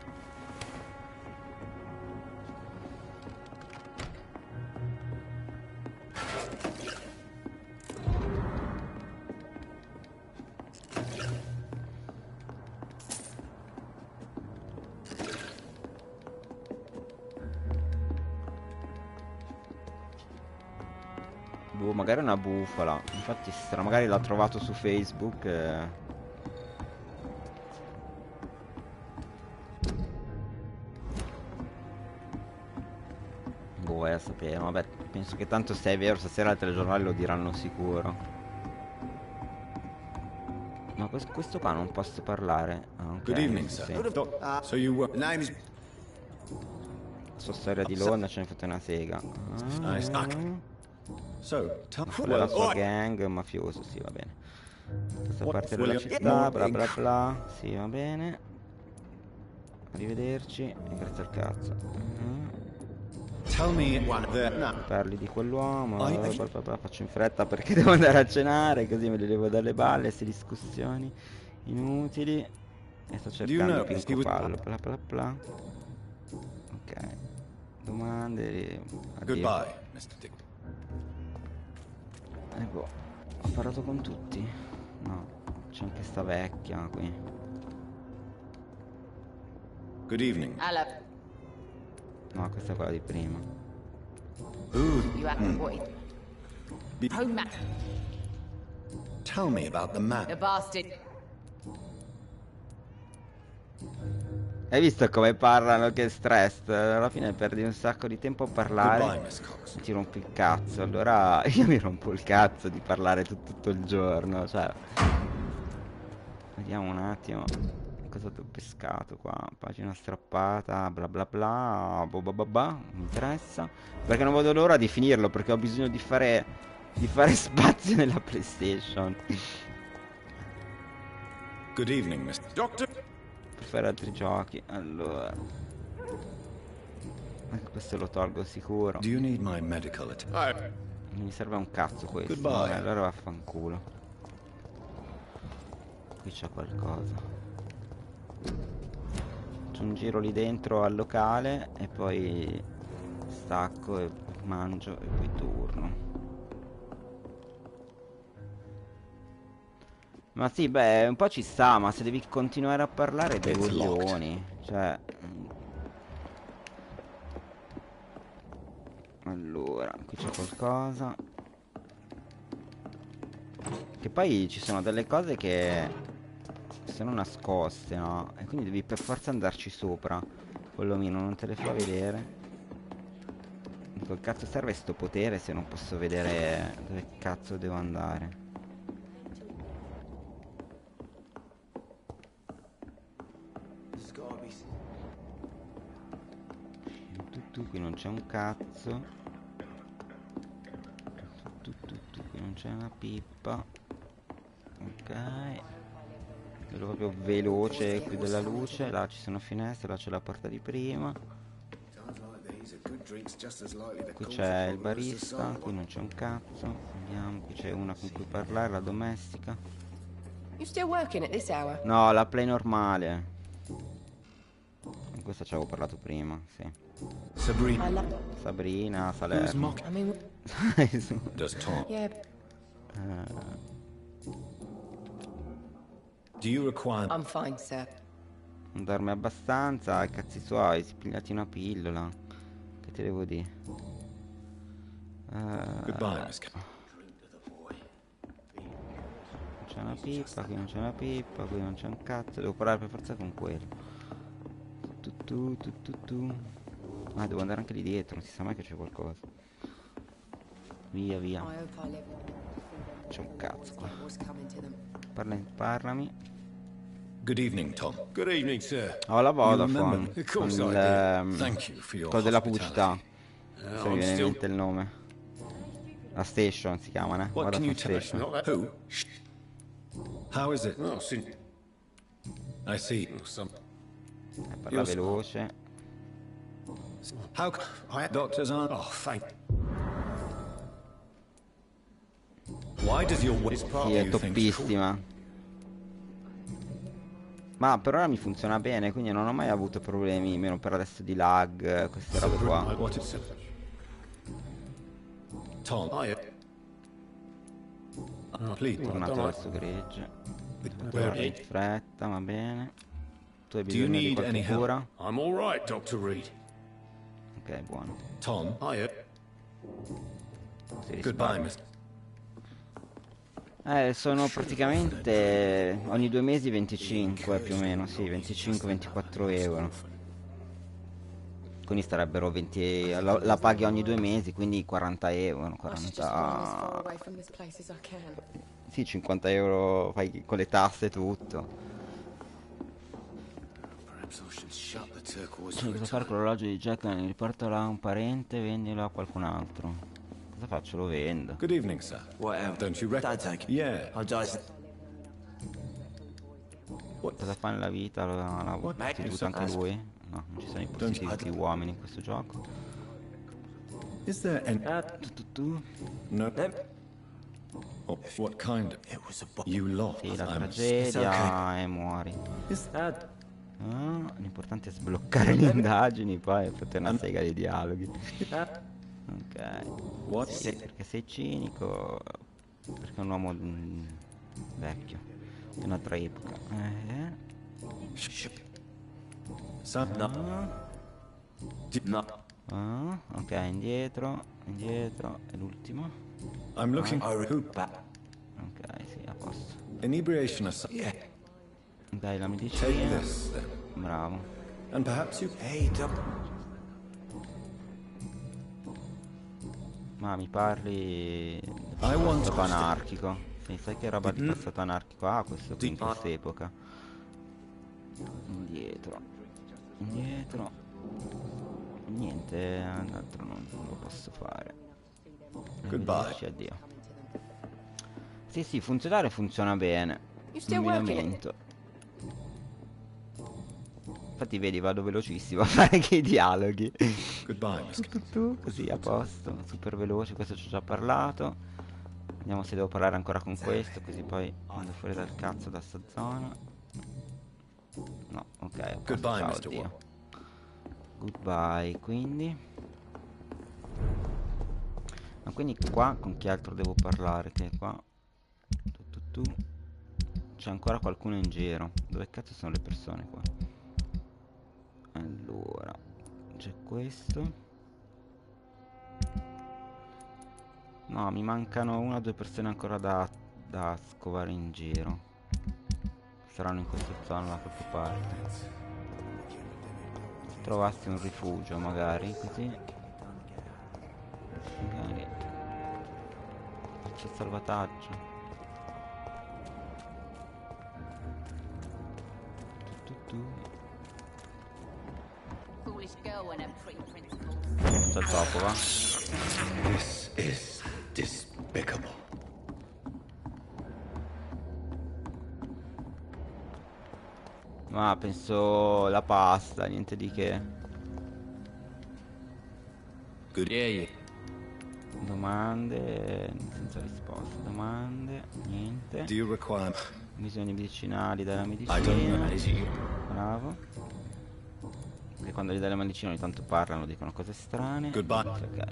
Boh, magari una bufala. Infatti magari l'ha trovato su Facebook. Boh, a sapere. Vabbè, penso che tanto se è vero stasera al telegiornale lo diranno sicuro. Ma questo qua non posso parlare. Ah, ok. Good evening, sir. Sì. So you were... Name's... Sua storia di Londra ce ne fotte una sega. So, Quella è la sua gang, un mafioso, sì, va bene. Questa parte della città, bla bla bla. Sì, va bene. Arrivederci. E grazie al cazzo. Tell me Parli di quell'uomo. Faccio in fretta perché devo andare a cenare, così me li levo dalle balle, queste discussioni inutili. E sto cercando di pincoparlo. Bla bla bla. Ok. Domande. Goodbye, Mr. Dick. Ecco, ho parlato con tutti? No, c'è anche sta vecchia qui. Good evening. No, questa è quella di prima. Tell me about the man. Hai visto come parlano? Che stress. Alla fine perdi un sacco di tempo a parlare e ti rompi il cazzo. Allora io mi rompo il cazzo di parlare tutto il giorno. Cioè, vediamo un attimo cosa ti ho pescato qua. Pagina strappata, bla bla bla, non mi interessa. Perché non vedo l'ora di finirlo, perché ho bisogno di fare spazio nella PlayStation. Good evening, Mr. Doctor. Per fare altri giochi. Allora, questo lo tolgo sicuro. Do you need my medical Non mi serve un cazzo questo. Goodbye. Allora vaffanculo. Qui c'è qualcosa. Faccio un giro lì dentro al locale e poi stacco e mangio e poi torno. Ma sì, beh, un po' ci sta, ma se devi continuare a parlare dei coglioni. Cioè... Allora, qui c'è qualcosa. Che poi ci sono delle cose che sono nascoste, no? E quindi devi per forza andarci sopra. Quell'omino non te le fa vedere. Col cazzo serve sto potere se non posso vedere dove cazzo devo andare. Qui non c'è un cazzo. Qui non c'è una pippa. Ok. Vedo proprio veloce qui della luce. Là ci sono finestre, là c'è la porta di prima. Qui c'è il barista, qui non c'è un cazzo. Vediamo, qui c'è una con cui parlare, la domestica. No, la play normale. Con questa ci avevo parlato prima, sì. Sabrina, Salerno. Do you require... I'm fine, sir. Non dorme abbastanza, i cazzi suoi, si pigliati una pillola. Che te devo dire? Goodbye, Miss Non c'è una pippa, qui non c'è una pippa, qui non c'è un cazzo. Devo parlare per forza con quello. Ah, devo andare anche lì dietro, non si sa mai che c'è qualcosa. Via, via. C'è un cazzo qua. Parlami. Good evening, Tom. Good evening, sir. Ho la You Vodafone remember? Of con course I il did. Thank you for your quello della hospitality. pubblicità. Se mi I'm viene in still... mente il nome. La station si chiama, né? What can you Vodafone tell us? Station. Not that... Who? How is it? Oh, since... I see. Some... Parla veloce. How doctors aren't... Oh, thank... Why does your It's part Sì, è you think toppissima. Ma per ora mi funziona bene, quindi non ho mai avuto problemi, meno per adesso di lag, queste robe qua. what is it? Tom, please. Tornato verso gregge. Torna in fretta, va bene. Tu hai Do you bisogno di need qualche any help? cura? I'm all right, Dr. Reed. Ok, buono. Tom, Si risparmia. goodbye, Miss. Sono praticamente ogni 2 mesi 25 più o meno, sì, 25-24 euro. Quindi sarebbero 20, la paghi ogni 2 mesi, quindi 40 euro, 40... Sì, 50 euro fai con le tasse e tutto. Cosa fare con l'orologio di Jack? Riportalo a un parente, vendilo a qualcun altro. Cosa faccio? Lo vendo. Good evening, sir. Don't you reckon? Yeah. Cosa fa nella vita? La prostituta anche lui? No, non ci sono i prostituti uomini in questo gioco. Is there an... Tu. No. Oh, what kind? You lost. Sì, la I'm- tragedia e muori. Is L'importante è sbloccare le indagini, poi fate una sega di dialoghi. Ok. What? Sì, perché sei cinico. Perché è un uomo vecchio. Di un'altra epoca. Ok, indietro. Indietro. E l'ultimo. I'm looking... Ok, sì, a posto. Inebriation aside. Dai la Take medicina. this, then. Bravo. And perhaps you... Ma mi parli del want passato to- anarchico. Sì, sai che roba di passato anarchico? Ah, questo qui in quest'epoca. Indietro. Indietro. Niente, altro non lo posso fare. Goodbye. Addio. Sì, sì, funzionare funziona bene. Non mi lamento. Infatti vedi, vado velocissimo a fare anche i dialoghi. Goodbye, Miss. Così a posto, super veloce, questo ci ho già parlato. Vediamo se devo parlare ancora con questo, così poi vado fuori dal cazzo da sta zona. No, ok, a posto, Goodbye, ciao, Mr. addio. Goodbye, quindi. Ma quindi qua con chi altro devo parlare? Che qua c'è ancora qualcuno in giro. Dove cazzo sono le persone qua? Allora, c'è questo. No, mi mancano 1 o 2 persone ancora da scovare in giro. Saranno in questa zona da qualche parte. Se trovassi un rifugio magari, così magari faccio il salvataggio. C'è il topo, va? This is despicable. Ma penso la pasta, niente di che. Good. Yeah. Domande, senza risposta. Domande, niente. Do you require... Bisogni medicinali dalla I don't medicina. know. Bravo. Che quando gli dai la medicina ogni tanto parlano, dicono cose strane. Goodbye. Ok.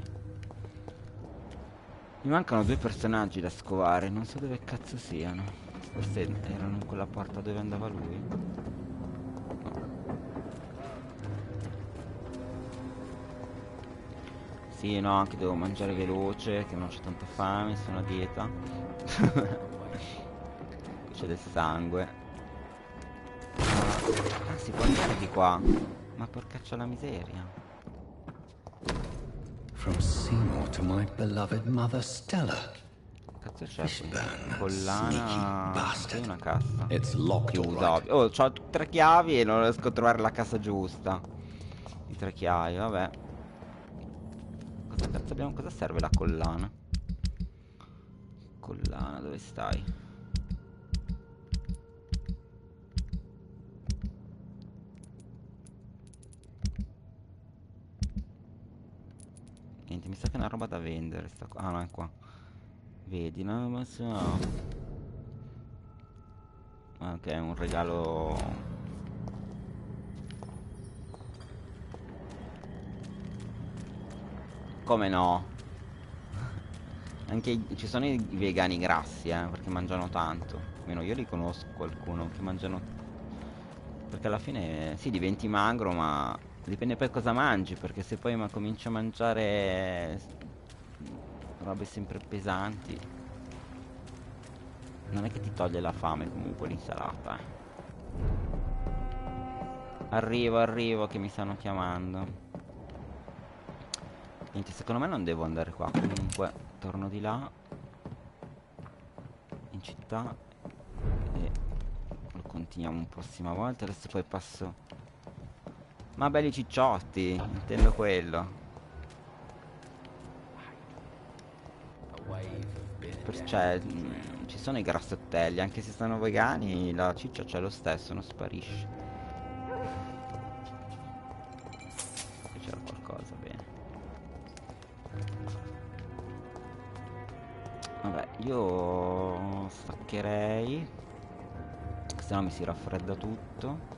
Mi mancano 2 personaggi da scovare, non so dove cazzo siano. Forse erano in quella porta dove andava lui. Sì, no, anche devo mangiare veloce, che non c'ho tanta fame, sono a dieta. C'è del sangue. Ah, si può andare di qua. Ma porcaccia la miseria. From Seymour to my beloved mother Stella. Cazzo c'è? Fishburne, Collana. sneaky C'è una cassa It's locked, all chiusa. right. Oh, c'ho 3 chiavi e non riesco a trovare la cassa giusta. I 3 chiavi, vabbè. Cosa cazzo abbiamo? Cosa serve la collana? Collana, dove stai? Niente, mi sa che è una roba da vendere sta qua. Ah no, è qua. Vedi, no, ma se no. Ok, è un regalo. Come no? Anche ci sono i vegani grassi, perché mangiano tanto. Almeno io li conosco qualcuno che mangiano. Perché alla fine sì, diventi magro, ma dipende poi cosa mangi, perché se poi cominci a mangiare robe sempre pesanti, non è che ti toglie la fame comunque l'insalata. Arrivo che mi stanno chiamando. Niente, secondo me non devo andare qua. Comunque torno di là in città e lo continuiamo una prossima volta. Adesso poi passo. Ma belli cicciotti, intendo quello. Cioè, ci sono i grassottelli, anche se sono vegani, la ciccia c'è lo stesso, non sparisce. Qui c'era qualcosa, bene. Vabbè, io staccherei, se no mi si raffredda tutto.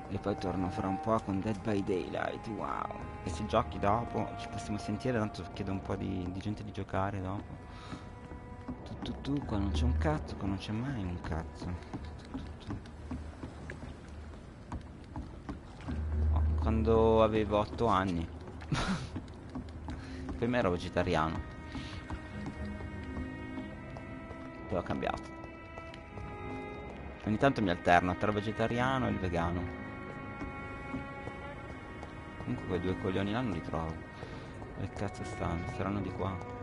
E poi torno fra un po' con Dead by Daylight. Wow. E se giochi dopo ci possiamo sentire, tanto chiedo un po' di gente di giocare dopo. Tu, qua non c'è un cazzo, qua non c'è mai un cazzo. Oh, quando avevo 8 anni. Prima ero vegetariano, poi ho cambiato. Ogni tanto mi alterno tra il vegetariano e il vegano. Comunque quei 2 coglioni là non li trovo. Dove cazzo stanno? Saranno di qua.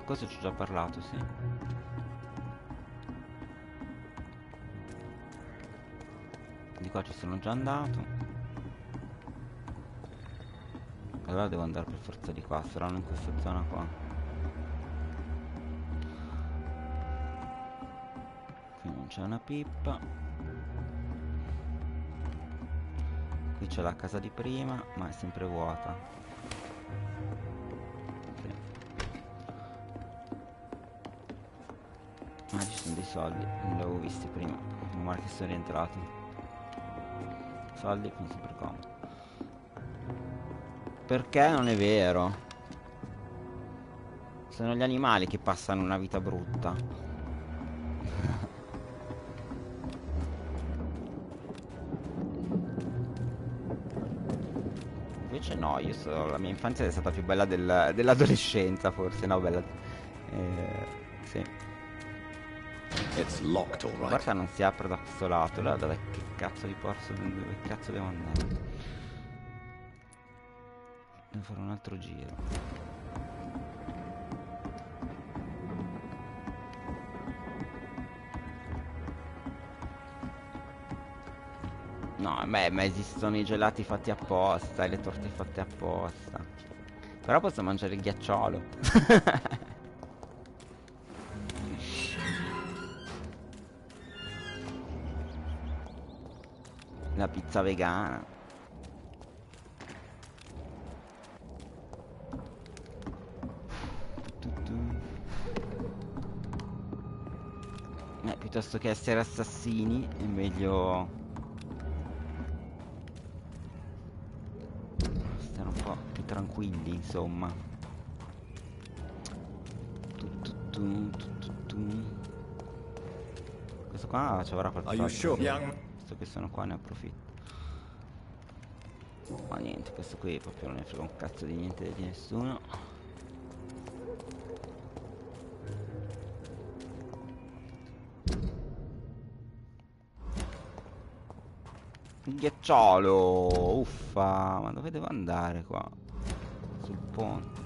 Questo ci ho già parlato, sì. Di qua ci sono già andato. Allora devo andare per forza di qua. Saranno in questa zona qua. Qui non c'è una pippa. Qui c'è la casa di prima, ma è sempre vuota. Ah, ci sono dei soldi, non li avevo visti prima. Meno male che sono rientrati. Soldi sono sempre comodi. Perché non è vero? Sono gli animali che passano una vita brutta. Invece no, la mia infanzia è stata più bella dell'adolescenza, forse. No, bella. Sì. It's locked, all right. Guarda, non si apre da questo lato. Allora dove che cazzo di porso? Dove cazzo devo andare? Devo fare un altro giro. No, beh, ma esistono i gelati fatti apposta e le torte fatte apposta. Però posso mangiare il ghiacciolo. La pizza vegana. Piuttosto che essere assassini è meglio stare un po' più tranquilli, insomma. Questo qua ci avrà qualcosa. Visto che sono qua ne approfitto. Ma niente, questo qui proprio non ne frega un cazzo di niente di nessuno. Un ghiacciolo. Uffa. Ma dove devo andare qua? Sul ponte.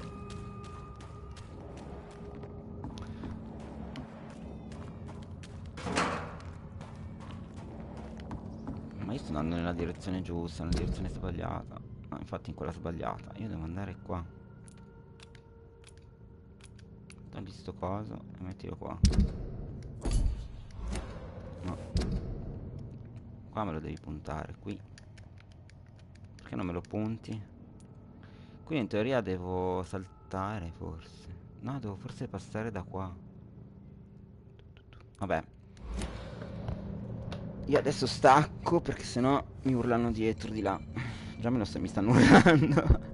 Ma io sto andando nella direzione giusta, nella direzione sbagliata. No, infatti in quella sbagliata. Io devo andare qua. Togli sto coso e mettilo qua. No. Qua me lo devi puntare, qui. Perché non me lo punti? Qui in teoria devo saltare forse. No, devo forse passare da qua. Vabbè. Io adesso stacco perché sennò mi urlano dietro di là. Già mi stanno urlando.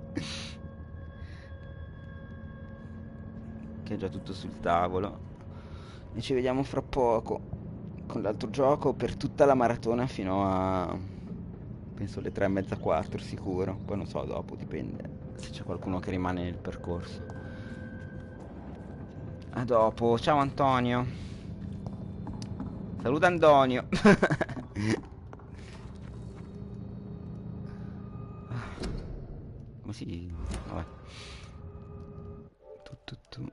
Che è già tutto sul tavolo. E ci vediamo fra poco con l'altro gioco per tutta la maratona fino a penso le 3:30, 4 sicuro. Poi non so, dopo dipende se c'è qualcuno che rimane nel percorso. A dopo. Ciao Antonio. Saluta Antonio. Come si... vabbè. Tu.